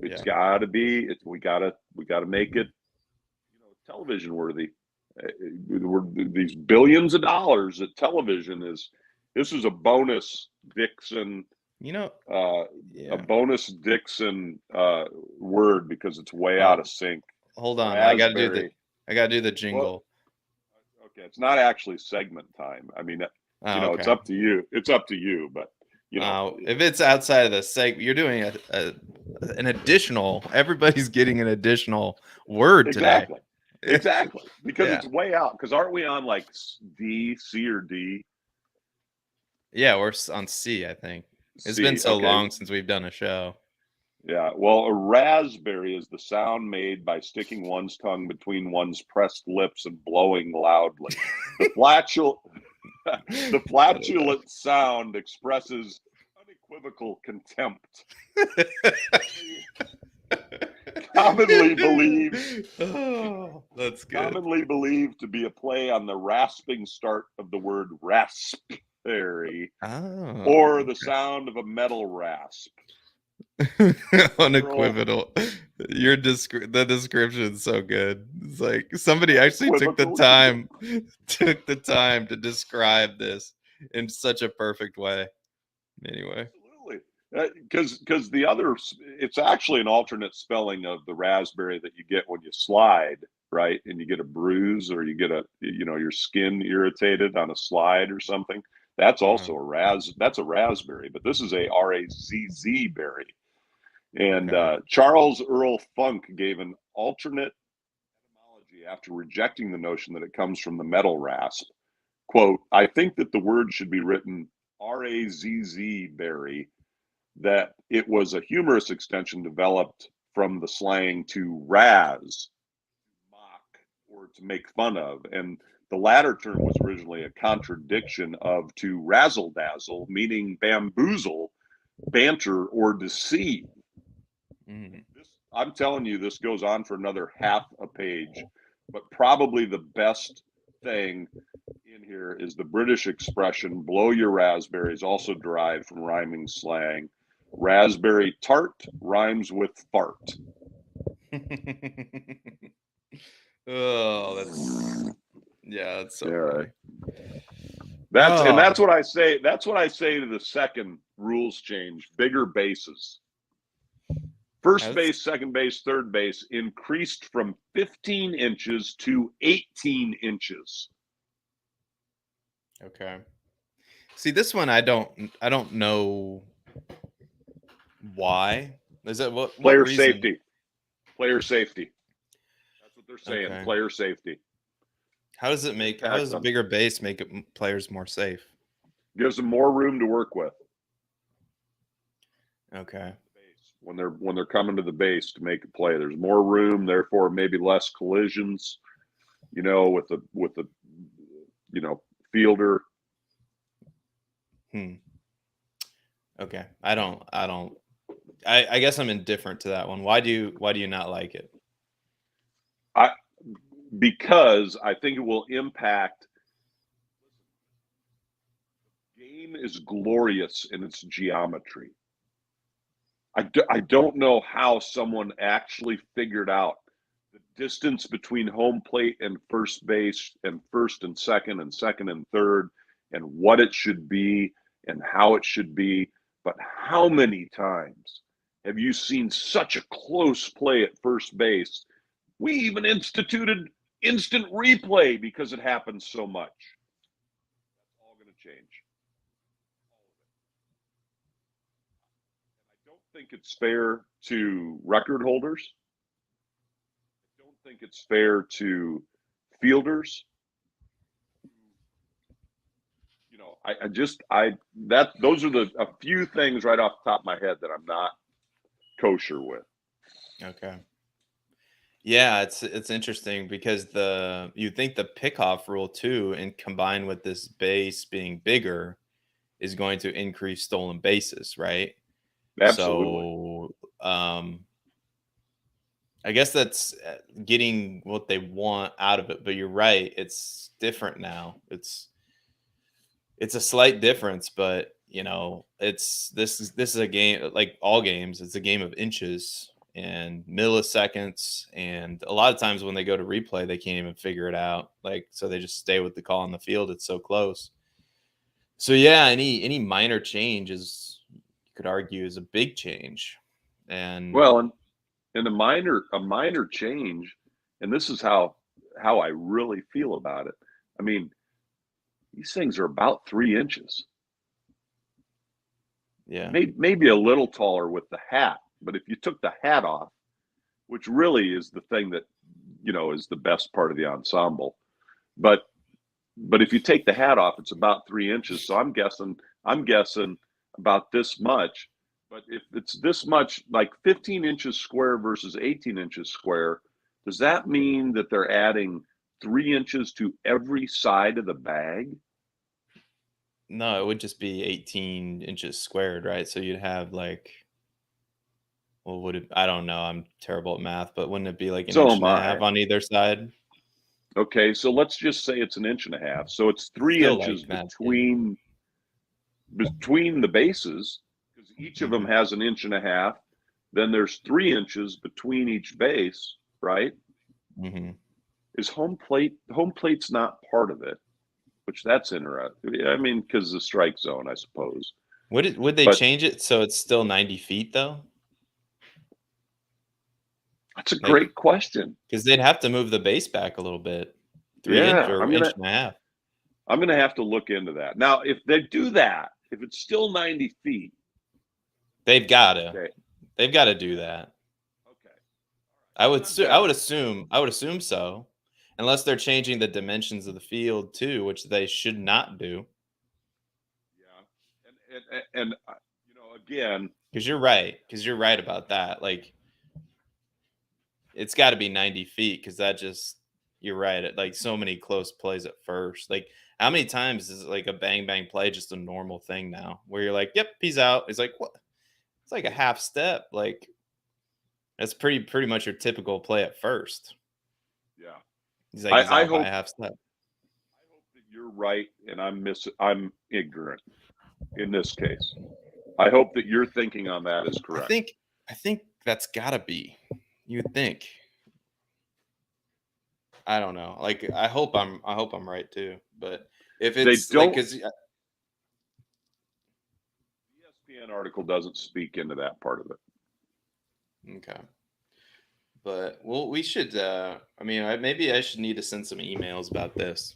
It's got to be. We got to make it, television worthy. These billions of dollars at television is. This is a bonus Dixon. A bonus Dixon word because it's way out of sync. Hold on, Raspberry. I gotta do the jingle. Well, okay, it's not actually segment time. I mean, okay. It's up to you. It's up to you, but if it's outside of the segment, you're doing an additional. Everybody's getting an additional word today. Exactly, because it's way out. Because aren't we on like D, C, or D? Yeah, we're on C, I think. It's been so long since we've done a show. Yeah, well, a raspberry is the sound made by sticking one's tongue between one's pressed lips and blowing loudly. The flatulent sound expresses unequivocal contempt. Commonly believed. Oh, that's good. Commonly believed to be a play on the rasping start of the word raspberry, or the sound of a metal rasp. Unequivocal. The description is so good. It's like somebody actually took the time to describe this in such a perfect way. Anyway, absolutely, because the other, it's actually an alternate spelling of the raspberry that you get when you slide, right? And you get a bruise or you get your skin irritated on a slide or something. That's also that's a raspberry, but this is a razz berry. And Charles Earl Funk gave an alternate etymology after rejecting the notion that it comes from the metal rasp. Quote, I think that the word should be written razz berry, that it was a humorous extension developed from the slang to razz, mock, or to make fun of. And the latter term was originally a contradiction of to razzle dazzle, meaning bamboozle, banter, or deceive. I'm telling you, this goes on for another half a page, but probably the best thing in here is the British expression blow your raspberries, also derived from rhyming slang. Raspberry tart rhymes with fart. Oh, that's so funny. That's what I say. That's what I say to the second rules change. Bigger bases. First base, second base, third base increased from 15 inches to 18 inches. Okay. See, this one I don't know why. Is that what player reason? safety? Player safety. That's what they're saying. Okay. Player safety. How does it make? How does a bigger base make players more safe? Gives them more room to work with. Okay. When they're coming to the base to make a play, there's more room, therefore maybe less collisions, with the fielder. Okay. I guess I'm indifferent to that one. Why do you not like it? Because I think it will impact. The game is glorious in its geometry. I don't know how someone actually figured out the distance between home plate and first base and first and second and third and what it should be and how it should be. But how many times have you seen such a close play at first base? We even instituted instant replay because it happens so much. That's all going to change. I don't think it's fair to record holders. I don't think it's fair to fielders. Those are a few things right off the top of my head that I'm not kosher with. Okay. Yeah, it's interesting because you think the pickoff rule too, and combined with this base being bigger, is going to increase stolen bases, right? Absolutely. So, I guess that's getting what they want out of it. But you're right; it's different now. It's a slight difference, but this is a game like all games. It's a game of inches and milliseconds, and a lot of times when they go to replay, they can't even figure it out. Like, so they just stay with the call on the field. It's so close. So yeah, any minor change is, you could argue, is a big change. And well, and a minor change, and this is how I really feel about it. I mean, these things are about 3 inches. Yeah. Maybe a little taller with the hat, but if you took the hat off, which really is the thing that is the best part of the ensemble, but if you take the hat off, it's about 3 inches. So I'm guessing about this much. But if it's this much, like 15 inches square versus 18 inches square, does that mean that they're adding 3 inches to every side of the bag? No, it would just be 18 inches squared, right? So you'd have like, well, I don't know. I'm terrible at math, but wouldn't it be like an So inch am and a I. half on either side? Okay, so let's just say it's an inch and a half. So it's 3 Still inches like math, kid. between the bases, because each of them has an inch and a half. Then there's 3 inches between each base, right? Is home plate's not part of it, which that's interesting. I mean, because the strike zone, I suppose. Would they But change it so it's still 90 feet though? that's a Like, great question. because they'd have to move the base back a little bit, 3 inch Yeah, or inch and a half. I'm gonna have to look into that. Now, if they do that, if it's still 90 feet, They've got to. okay, They've got to do that. okay, I would assume so, unless they're changing the dimensions of the field too, which they should not do. yeah, and again, Because you're right about that. Like, it's got to be 90 feet because you're right. Like, so many close plays at first. Like, how many times is like a bang bang play just a normal thing now, where you're like, yep, he's out. It's like, what? It's like a half step. Like, that's pretty much your typical play at first. yeah. He's like, he's I out by hope a half step. that you're right, and I'm ignorant in this case. I hope that your thinking on that is correct. I think that's gotta be. You would think. I don't know. Like, I hope I'm right too. But if They it's like, don't. because The ESPN article doesn't speak into that part of it. okay. But well, we should. I mean, maybe I should need to send some emails about this.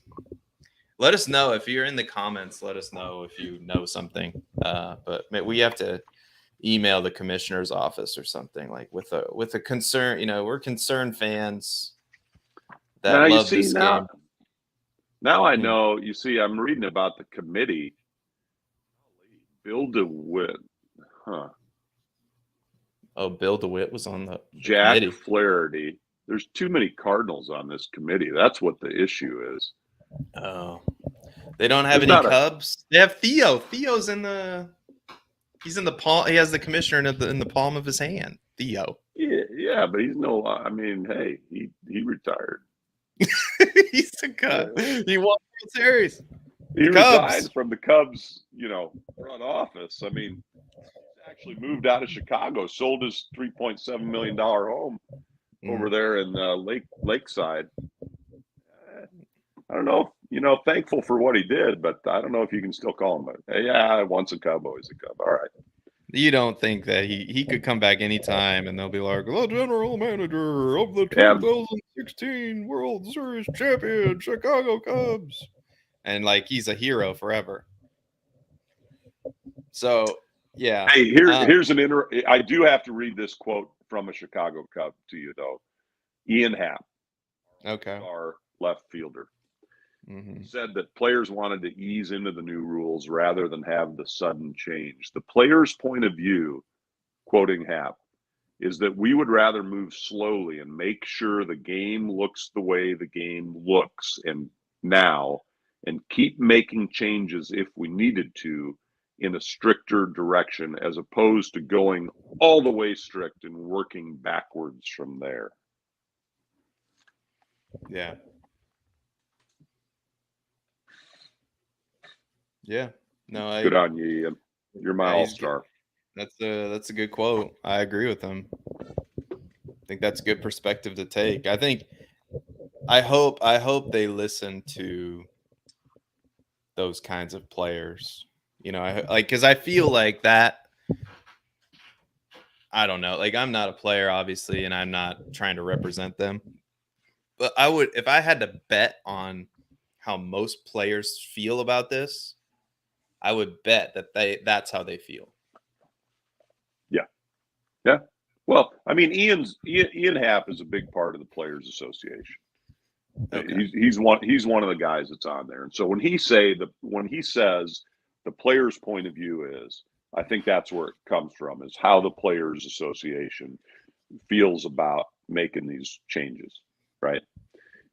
Let us know if you're in the comments. Let us know if you know something. But we have to email the commissioner's office or something, like with a concern. We're concerned fans that love this game. Now I know. You see, I'm reading about the committee. Bill DeWitt, huh? Oh, Bill DeWitt was on the Jack committee. Flaherty. There's too many Cardinals on this committee. That's what the issue is. Oh, they don't have There's any not a Cubs. They have Theo. Theo's in the. He's in the palm. He has the commissioner in the palm of his hand. Theo. yeah, but he's no. I mean, hey, he retired. He's a Cub. He won the World Series. He The resigned Cubs. from the Cubs, front office. I mean, he's actually moved out of Chicago, sold his $3.7 million home over there in Lakeside. I don't know. Thankful for what he did, but I don't know if you can still call him. Yeah, once a Cub, always a Cub. All right. You don't think that he could come back anytime and they'll be like, the general manager of the 2016 World Series champion Chicago Cubs. And like he's a hero forever. So, yeah. Hey, here's I do have to read this quote from a Chicago Cub to you, though. Ian Happ, our left fielder, said that players wanted to ease into the new rules rather than have the sudden change. The players' point of view, quoting Happ, is that we would rather move slowly and make sure the game looks the way the game looks and keep making changes if we needed to in a stricter direction, as opposed to going all the way strict and working backwards from there. Yeah. Yeah. No, good on you, Ian. You're my all-star. That's a good quote. I agree with him. I think that's a good perspective to take. I hope they listen to those kinds of players. Because I feel like that. I don't know. Like, I'm not a player, obviously, and I'm not trying to represent them. But I would, if I had to bet on how most players feel about this, I would bet that that's how they feel. Yeah. Well, I mean, Ian Happ is a big part of the Players Association. Okay. He's one of the guys that's on there. And so when he says the players' point of view is, I think that's where it comes from, is how the Players Association feels about making these changes, right?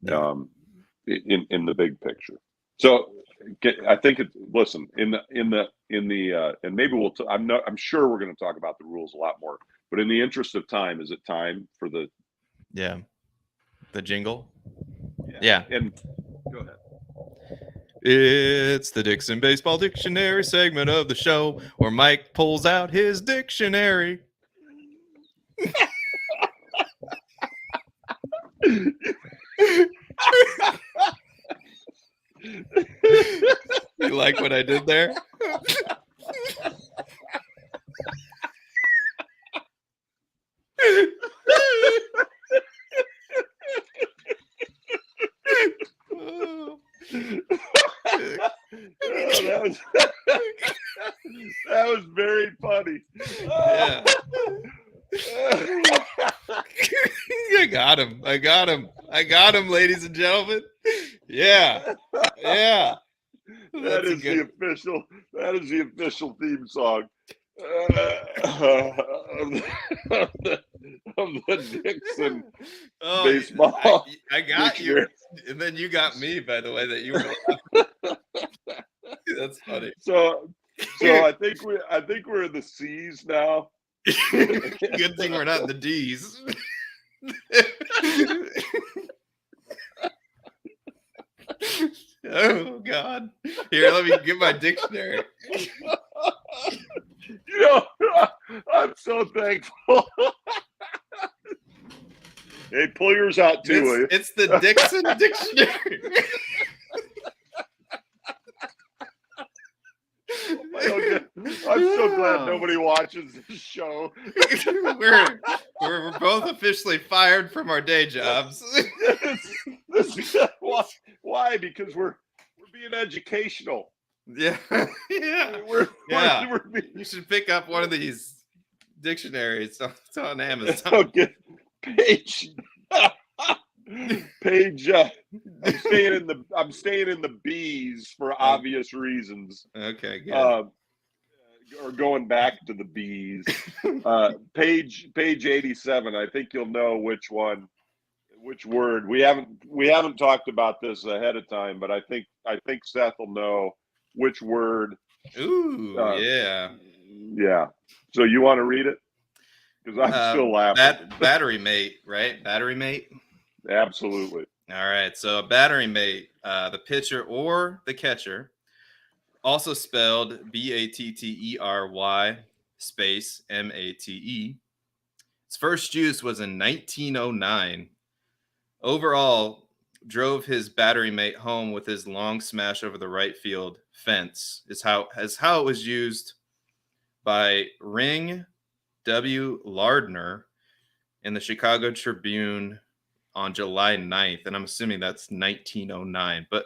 Yeah. In the big picture. So I think listen, in the and maybe I'm sure we're going to talk about the rules a lot more, but in the interest of time, is it time for the jingle? Yeah. And go ahead. It's the Dixon Baseball Dictionary segment of the show where Mike pulls out his dictionary. You like what I did there? That was very funny. Yeah. I got him, ladies and gentlemen. Yeah. That is the official theme song of the Dixon baseball. I got you, and then you got me. By the way, that you were. That's funny. So I think we're in the C's now. Good thing we're not in the D's. Oh God! Here, let me get my dictionary. I'm so thankful. Hey, pull yours out too, will you? It's the Dixon Dictionary. I'm so glad nobody watches this show. We're both officially fired from our day jobs. Why? Because we're being educational. Yeah. We're you should pick up one of these dictionaries. It's on Amazon. Okay. Page. I'm staying in the B's for obvious reasons. Okay, good. Or going back to the B's. Page 87. I think you'll know which word. We haven't talked about this ahead of time, but I think Seth will know which word. Ooh, yeah. Yeah. So you want to read it? Because I'm still laughing. Battery mate, right? Battery mate. Absolutely. All right. So a battery mate, the pitcher or the catcher, also spelled Battery space Mate. Its first use was in 1909. Overall, drove his battery mate home with his long smash over the right field fence. Is how it was used by Ring W. Lardner in the Chicago Tribune on July 9th. And I'm assuming that's 1909. But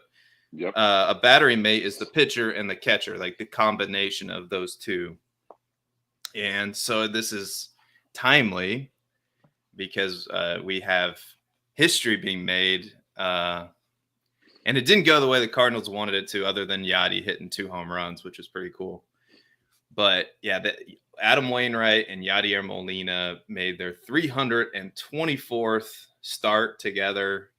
Yep. a battery mate is the pitcher and the catcher, like the combination of those two. And so this is timely because we have history being made. And it didn't go the way the Cardinals wanted it to, other than Yachty hitting 2 home runs, which was pretty cool. But yeah, Adam Wainwright and Yadier Molina made their 324th start together,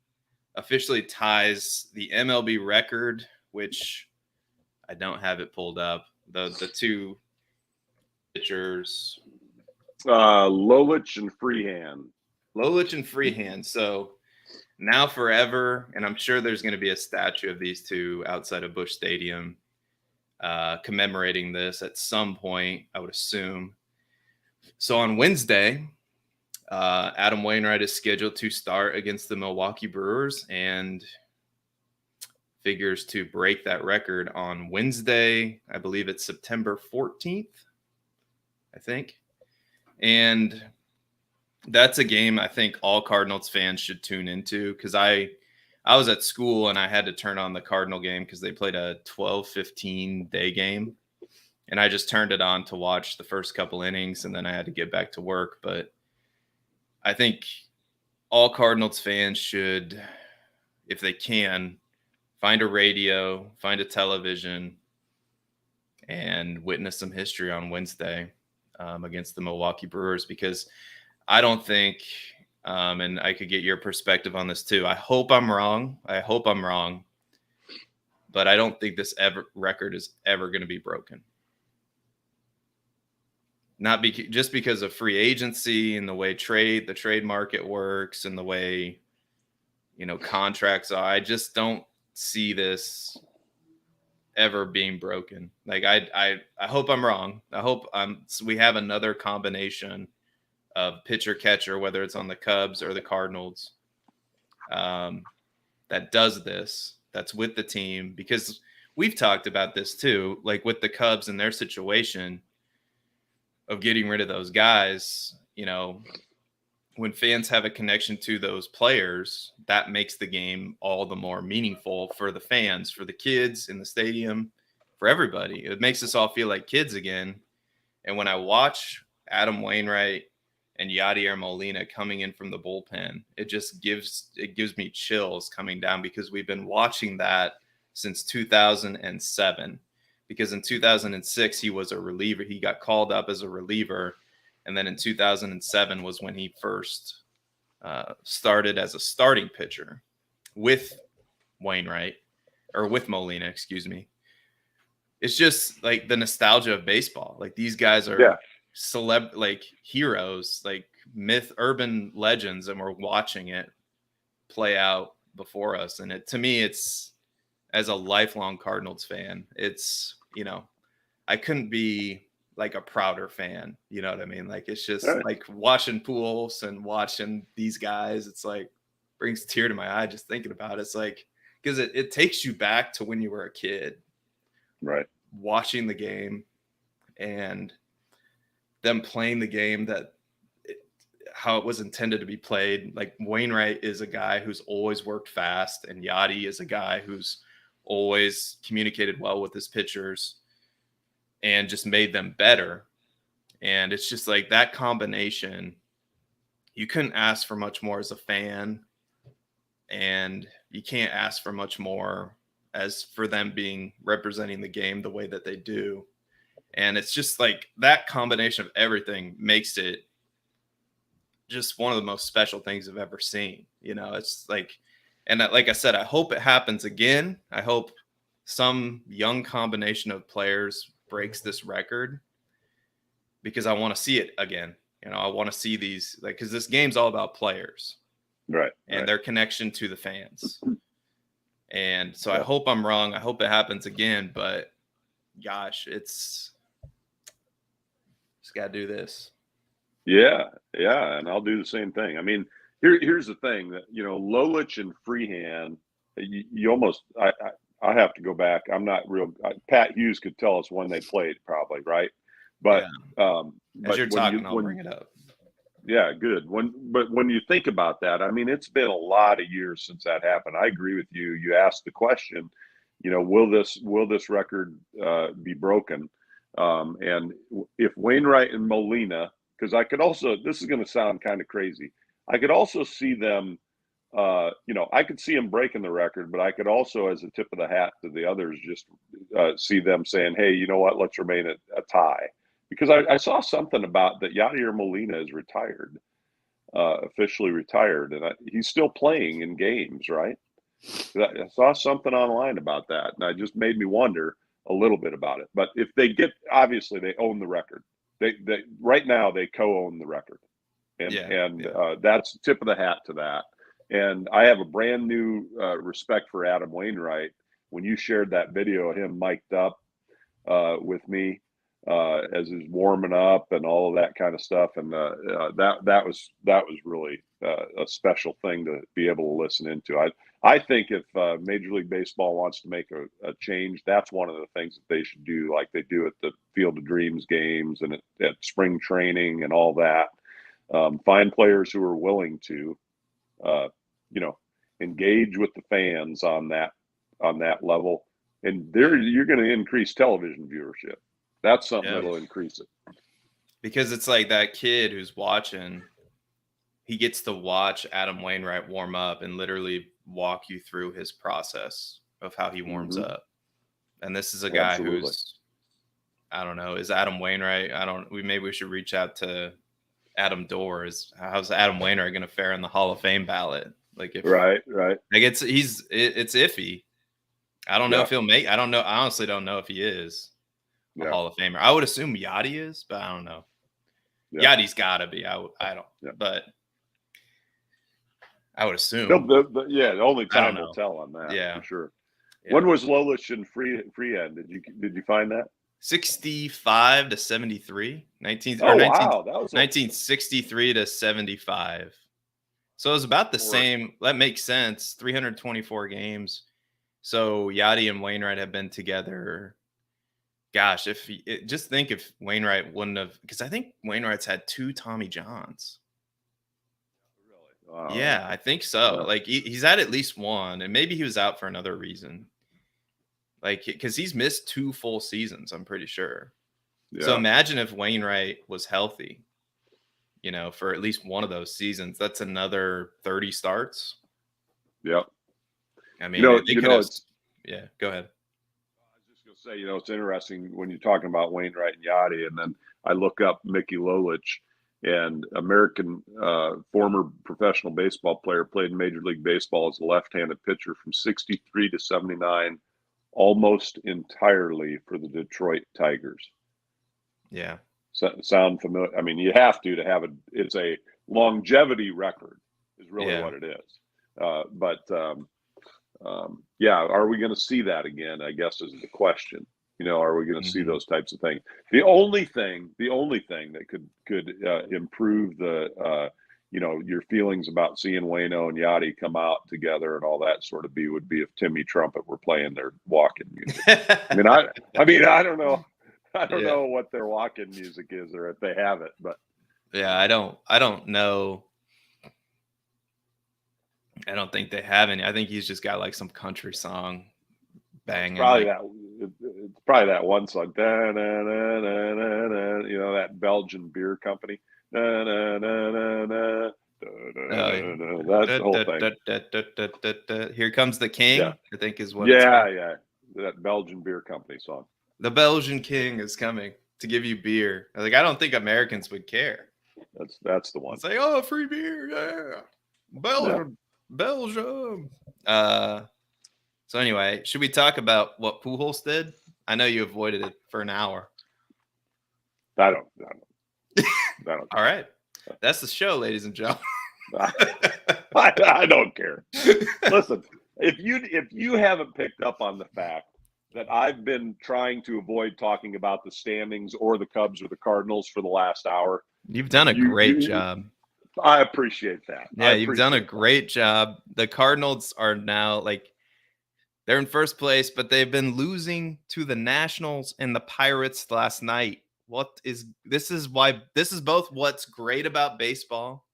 officially ties the MLB record, which I don't have it pulled up. The two pitchers, Lolich and Freehand. So now forever, and I'm sure there's going to be a statue of these two outside of Busch Stadium commemorating this at some point, I would assume. So on Wednesday, Adam Wainwright is scheduled to start against the Milwaukee Brewers and figures to break that record on Wednesday. I believe it's September 14th, I think. And that's a game I think all Cardinals fans should tune into, because I was at school and I had to turn on the Cardinal game because they played a 12:15 day game. And I just turned it on to watch the first couple innings, and then I had to get back to work. But I think all Cardinals fans should, if they can, find a radio, find a television, and witness some history on Wednesday against the Milwaukee Brewers, because I don't think, and I could get your perspective on this too. I hope I'm wrong. But I don't think this record is ever going to be broken. Not just because of free agency and the way the trade market works and the way, contracts are. I just don't see this ever being broken. Like I hope I'm wrong. I hope we have another combination of pitcher catcher, whether it's on the Cubs or the Cardinals, that does this, that's with the team, because we've talked about this too, like with the Cubs and their situation of getting rid of those guys. When fans have a connection to those players, that makes the game all the more meaningful for the fans, for the kids in the stadium, for everybody. It makes us all feel like kids again. And when I watch Adam Wainwright and Yadier Molina coming in from the bullpen, it gives me chills coming down, because we've been watching that since 2007. Because in 2006, he was a reliever. He got called up as a reliever. And then in 2007 was when he first started as a starting pitcher with Wainwright, or with Molina, excuse me. It's just like the nostalgia of baseball. Like, these guys are like heroes, like urban legends, and we're watching it play out before us. And to me, it's, as a lifelong Cardinals fan, it's, I couldn't be like a prouder fan. You know what I mean? Like, it's just like watching Pujols and watching these guys. It's like brings a tear to my eye just thinking about it. It's like, because it takes you back to when you were a kid, right? Watching the game and them playing the game how it was intended to be played. Like, Wainwright is a guy who's always worked fast, and Yachty is a guy who's always communicated well with his pitchers and just made them better. And it's just like that combination, you couldn't ask for much more as a fan. and you can't ask for much more as for them being representing the game the way that they do. And it's just like that combination of everything makes it just one of the most special things I've ever seen. It's like, and like I said, I hope it happens again. I hope some young combination of players breaks this record because I want to see it again. I want to see these, like, because this game's all about players, Right, and their connection to the fans. And so I hope I'm wrong. I hope it happens again, but gosh, just got to do this. Yeah, and I'll do the same thing. I mean, here's the thing that Lolich and Freehand, you almost I have to go back. I'm not real. Pat Hughes could tell us when they played, probably, right? But as you're talking, I'll bring it up. Yeah, good. But when you think about that, I mean, it's been a lot of years since that happened. I agree with you. You asked the question, will this record be broken? And if Wainwright and Molina, because I could also, this is going to sound kind of crazy, I could also see them, I could see them breaking the record, but I could also, as a tip of the hat to the others, just see them saying, hey, you know what, let's remain a tie. Because I saw something about that Yadier Molina is retired, officially retired, and he's still playing in games, right? I saw something online about that, and it just made me wonder a little bit about it. But if they obviously they own the record. They right now they co-own the record, and that's tip of the hat to that. And I have a brand new respect for Adam Wainwright. When you shared that video of him mic'd up with me as he's warming up and all of that kind of stuff, and that was really a special thing to be able to listen into. I think if Major League Baseball wants to make a change, that's one of the things that they should do, like they do at the Field of Dreams games and at spring training and all that. Find players who are willing to, engage with the fans on that level, and you're going to increase television viewership. That's something that'll increase it. Because it's like that kid who's watching, he gets to watch Adam Wainwright warm up and literally walk you through his process of how he warms up. And this is a guy who's, I don't know, is Adam Wainwright? Maybe we should reach out to Adam Doors. How's Adam Wainwright going to fare in the Hall of Fame ballot? Like right. Like it's iffy. I don't know if he'll make. I don't know. I honestly don't know if he is a Hall of Famer. I would assume Yachty is, but I don't know. Yachty's got to be. I don't. But I would assume. The only time will tell on that. Yeah, for sure. Yeah. When was Lolich and Freehand? Did you find that? 65 to 73. Wow, that was 1963 to 75. So it was about the same. That makes sense. 324 games. So Yachty and Wainwright have been together. Gosh, just think if Wainwright wouldn't have, because I think Wainwright's had 2 Tommy Johns. Really? Wow. Yeah, I think so. Yeah. Like he's had at least one, and maybe he was out for another reason. Like, because he's missed 2 full seasons, I'm pretty sure. Yeah. So imagine if Wainwright was healthy, for at least one of those seasons. That's another 30 starts. Yep. I mean, yeah, go ahead. Say, it's interesting when you're talking about Wainwright and Yachty, and then I look up Mickey Lolich, and American former professional baseball player, played in Major League Baseball as a left-handed pitcher from 63 to 79, almost entirely for the Detroit Tigers. Yeah. Sound familiar? I mean, you have to have it's a longevity record is really what it is. Are we going to see that again? I guess is the question. Are we going to see those types of things? The only thing that could improve the your feelings about seeing Waino and Yachty come out together and all that sort of would be if Timmy Trumpet were playing their walk-in music. I don't know. I don't know what their walk-in music is, or if they have it, but I don't know. I don't think they have any. I think he's just got like some country song banging. It's probably that one song. Da, da, da, da, da, da, that Belgian beer company. Da, da, da, da, da, That whole thing. Here Comes the King, Yeah. I think is what it's Yeah, called. yeah. That Belgian beer company song. The Belgian King is coming to give you beer. Like, I don't think Americans would care. That's the one. It's like, oh, free beer, yeah. Belgium, Belgium. So anyway, should we talk about what Pujols did? I know you avoided it for an hour. I don't. All right, that's the show, ladies and gentlemen. I don't care. Listen, if you haven't picked up on the fact that I've been trying to avoid talking about the standings or the Cubs or the Cardinals for the last hour, You've done a great job. I appreciate that. Yeah, you've done a great job. The Cardinals are now they're in first place, but they've been losing to the Nationals and the Pirates last night. This is both what's great about baseball,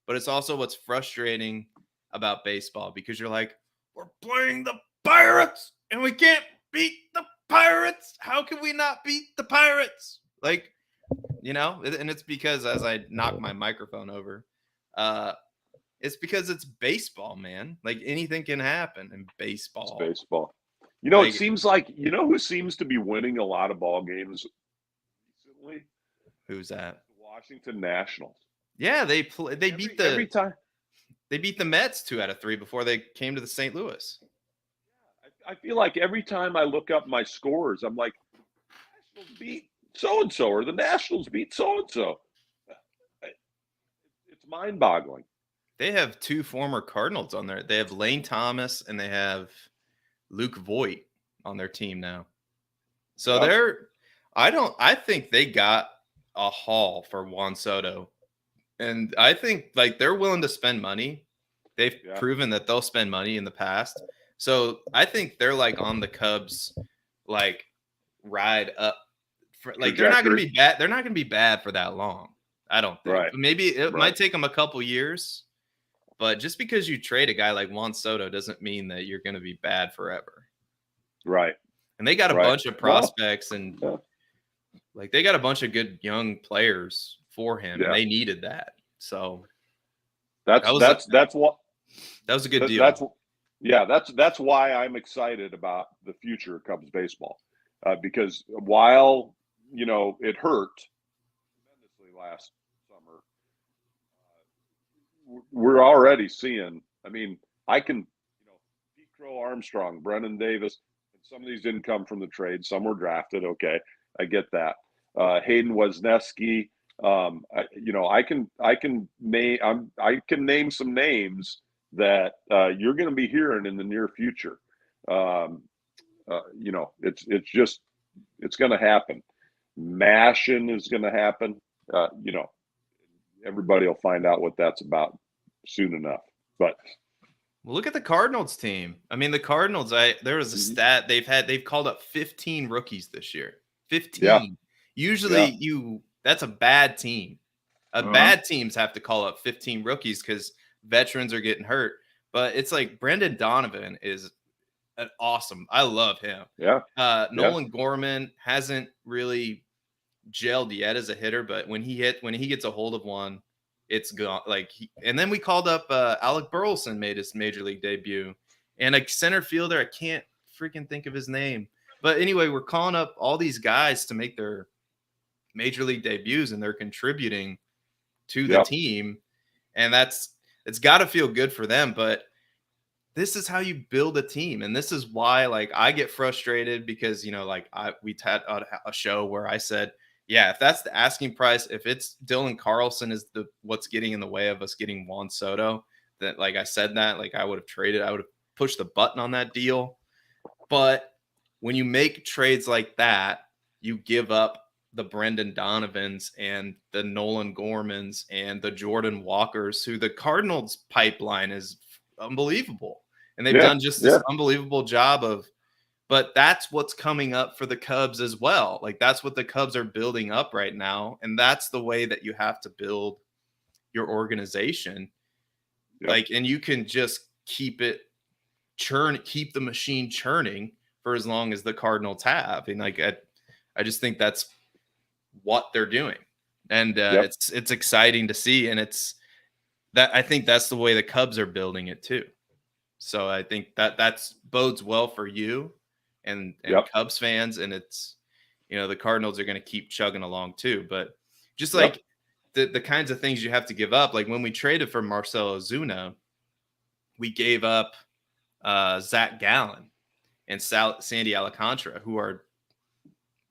but it's also what's frustrating about baseball, because you're like, we're playing the Pirates and we can't beat the Pirates. How can we not beat the Pirates? Like, and it's because, as I knock my microphone over, it's because it's baseball, man. Like, anything can happen in baseball. It's baseball. It seems like, who seems to be winning a lot of ball games recently? Who's that? The Washington Nationals. Yeah, they beat every time. They beat the Mets 2 out of 3 before they came to the St. Louis. I feel like every time I look up my scores, I'm like, the Nationals beat so-and-so, or the Nationals beat so-and-so. It's mind-boggling. They have 2 former Cardinals on there. They have Lane Thomas and they have Luke Voigt on their team now. So I think they got a haul for Juan Soto. And I think, like, they're willing to spend money. They've proven that they'll spend money in the past. So I think they're, like, on the Cubs, like, ride up. They're not going to be bad. They're not going to be bad for that long, I don't think. Right. Maybe it might take them a couple years. But just because you trade a guy like Juan Soto doesn't mean that you're going to be bad forever. Right. And they got a bunch of prospects and they got a bunch of good young players for him, and they needed that. So that was a good deal. That's why I'm excited about the future of Cubs baseball, because while it hurt tremendously last summer, we're already seeing. I mean, I can, Pete Crow Armstrong, Brennan Davis. Some of these didn't come from the trade. Some were drafted. Okay, I get that. Hayden Wesneski. I can name some names that you're going to be hearing in the near future. It's going to happen. Mashing is going to happen. Everybody will find out what that's about soon enough. But look at the Cardinals team. I mean, the Cardinals. There was a stat they've called up 15 rookies this year. 15. Yeah. Usually, that's a bad team. Bad teams have to call up 15 rookies because veterans are getting hurt. But it's like Brendan Donovan is an awesome. I love him. Yeah. Nolan Gorman hasn't really gelled yet as a hitter, but when he gets a hold of one, it's gone. And then we called up Alec Burleson, made his major league debut, and a center fielder. I can't freaking think of his name. But anyway, we're calling up all these guys to make their major league debuts, and they're contributing to the team, and it's got to feel good for them. But this is how you build a team, and this is why I get frustrated because we had a show where I said, yeah, if that's the asking price, if it's Dylan Carlson is what's getting in the way of us getting Juan Soto, that I said that I would have traded, I would have pushed the button on that deal. But when you make trades like that, you give up the Brendan Donovans and the Nolan Gormans and the Jordan Walkers, who the Cardinals pipeline is unbelievable. And they've done just this unbelievable job but that's what's coming up for the Cubs as well. That's what the Cubs are building up right now. And that's the way that you have to build your organization. And you can just keep the machine churning for as long as the Cardinals have. And I just think that's what they're doing. And it's exciting to see. And I think that's the way the Cubs are building it too. So I think that's bodes well for you and Yep. Cubs fans, and it's, the Cardinals are going to keep chugging along too. But just Yep. like the kinds of things you have to give up, like when we traded for Marcell Ozuna, we gave up Zach Gallen and Sandy Alcantara, who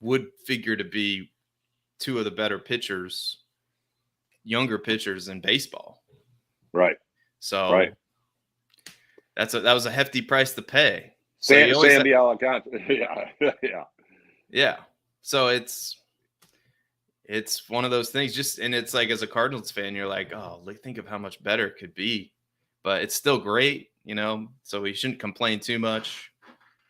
would figure to be two of the better pitchers, younger pitchers in baseball. Right. So right. that was a hefty price to pay. Sandy Alcantara. Yeah. So it's one of those things. And it's like, as a Cardinals fan, you're like, oh, think of how much better it could be, but it's still great, So we shouldn't complain too much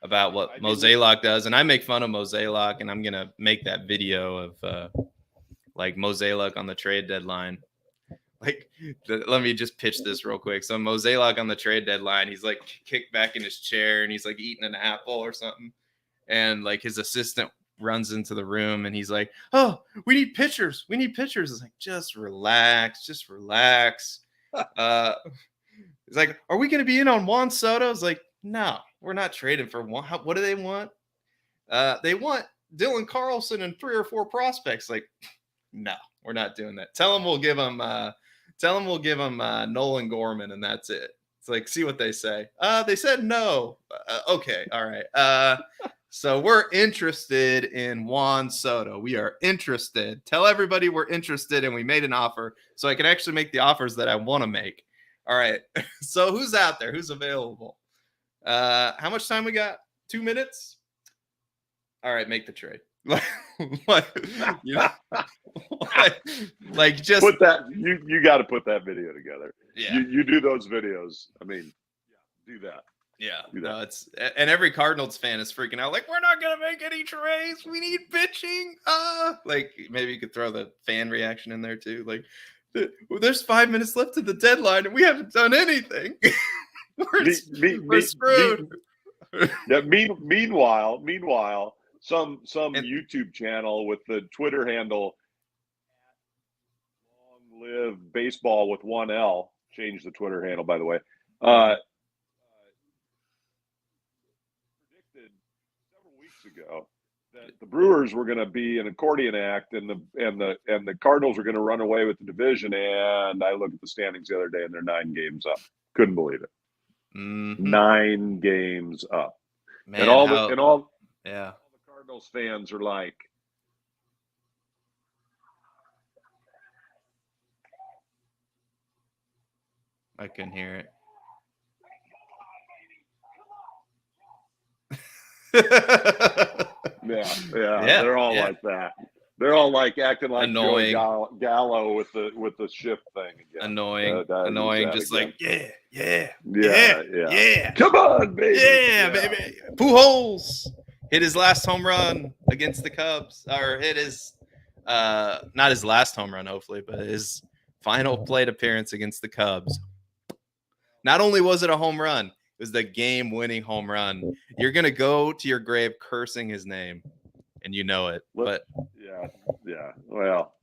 about what Mozeliak does. And I make fun of Mozeliak, and I'm gonna make that video of like Mozeliak on the trade deadline. Like, let me just pitch this real quick. So Mozeliak on the trade deadline, he's like kicked back in his chair and he's like eating an apple or something. And like his assistant runs into the room and he's like, oh, we need pitchers. It's like, just relax. He's like, are we going to be in on Juan Soto? It's like, no, we're not trading for Juan. What do they want? They want Dylan Carlson and 3 or 4 prospects. Like, no, we're not doing that. Tell them we'll give them Nolan Gorman, and that's it. It's like, see what they say. They said no. Okay, all right. So we're interested in Juan Soto. We are interested. Tell everybody we're interested, and we made an offer, so I can actually make the offers that I want to make. All right. So who's out there? Who's available? How much time we got? 2 minutes? All right, make the trade. Like just put that. You got to put that video together. Yeah, you do those videos. I mean, do that. Yeah, do that. No, and every Cardinals fan is freaking out. Like, we're not gonna make any trades. We need pitching. Like maybe you could throw the fan reaction in there too. Like, there's 5 minutes left to the deadline and we haven't done anything. we're screwed. Meanwhile, some YouTube channel with the Twitter handle "Long Live Baseball with 1L" changed the Twitter handle, by the way. Predicted several weeks ago that the Brewers were going to be an accordion act, and the Cardinals were going to run away with the division. And I looked at the standings the other day, and they're 9 games up. Couldn't believe it. Mm-hmm. 9 games up. Man, and all the Cardinals fans are like, I can hear it. Yeah. They're all like that. They're all like acting like annoying Gallo with the shift thing again. Annoying, just again. Like yeah. Come on, baby. Yeah, baby. Pujols hit his last home run against the Cubs, or hit his not his last home run, hopefully, but his final plate appearance against the Cubs. Not only was it a home run, it was the game-winning home run. You're gonna go to your grave cursing his name, and you know it. But yeah. Well,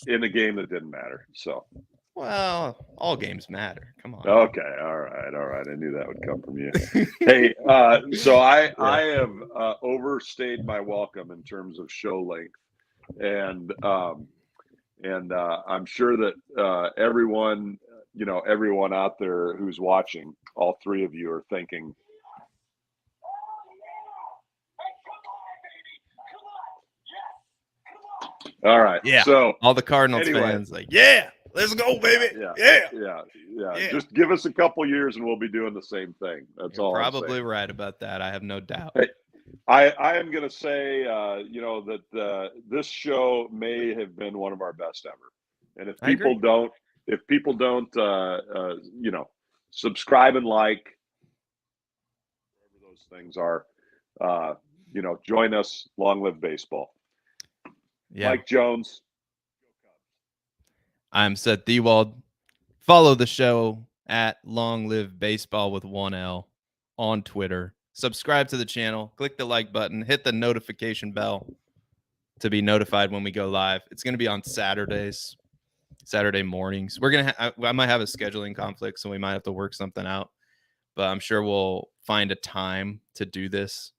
in a game that didn't matter. So. Well, all games matter. Come on. Okay. All right. I knew that would come from you. Hey, so I have overstayed my welcome in terms of show length, and I'm sure that everyone out there who's watching, all 3 of you are thinking, all right. Yeah. So all the Cardinals fans like, yeah, let's go, baby. Yeah. Just give us a couple years and we'll be doing the same thing. That's You're all. Probably right about that. I have no doubt. Hey, I am going to say, that this show may have been one of our best ever. And if people don't, subscribe and like, whatever those things are, join us. Long live baseball. Yeah. Mike Jones. I'm Seth Dewald. Follow the show at Long Live Baseball with 1L on Twitter. Subscribe to the channel. Click the like button. Hit the notification bell to be notified when we go live. It's going to be on Saturdays. Saturday mornings. We're gonna. I might have a scheduling conflict, so we might have to work something out. But I'm sure we'll find a time to do this.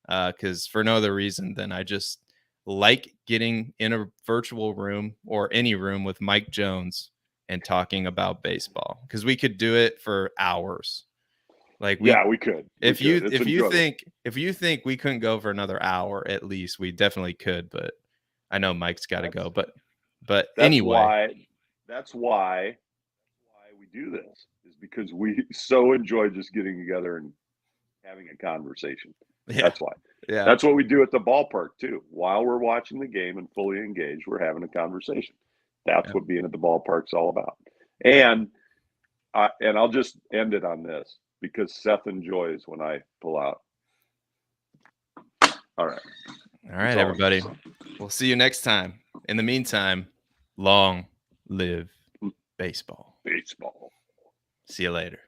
Because for no other reason than I just like getting in a virtual room or any room with Mike Jones and talking about baseball. Because we could do it for hours. Like we could. If you think we couldn't go for another hour at least, we definitely could. But I know Mike's got to go. But anyway, that's why we do this, is because we so enjoy just getting together and having a conversation. Yeah. That's why. Yeah. That's what we do at the ballpark too. While we're watching the game and fully engaged, we're having a conversation. That's what being at the ballpark's all about. And I'll just end it on this, because Seth enjoys when I pull out. All right. All right, everybody. We'll see you next time. In the meantime, long live baseball. Baseball. See you later.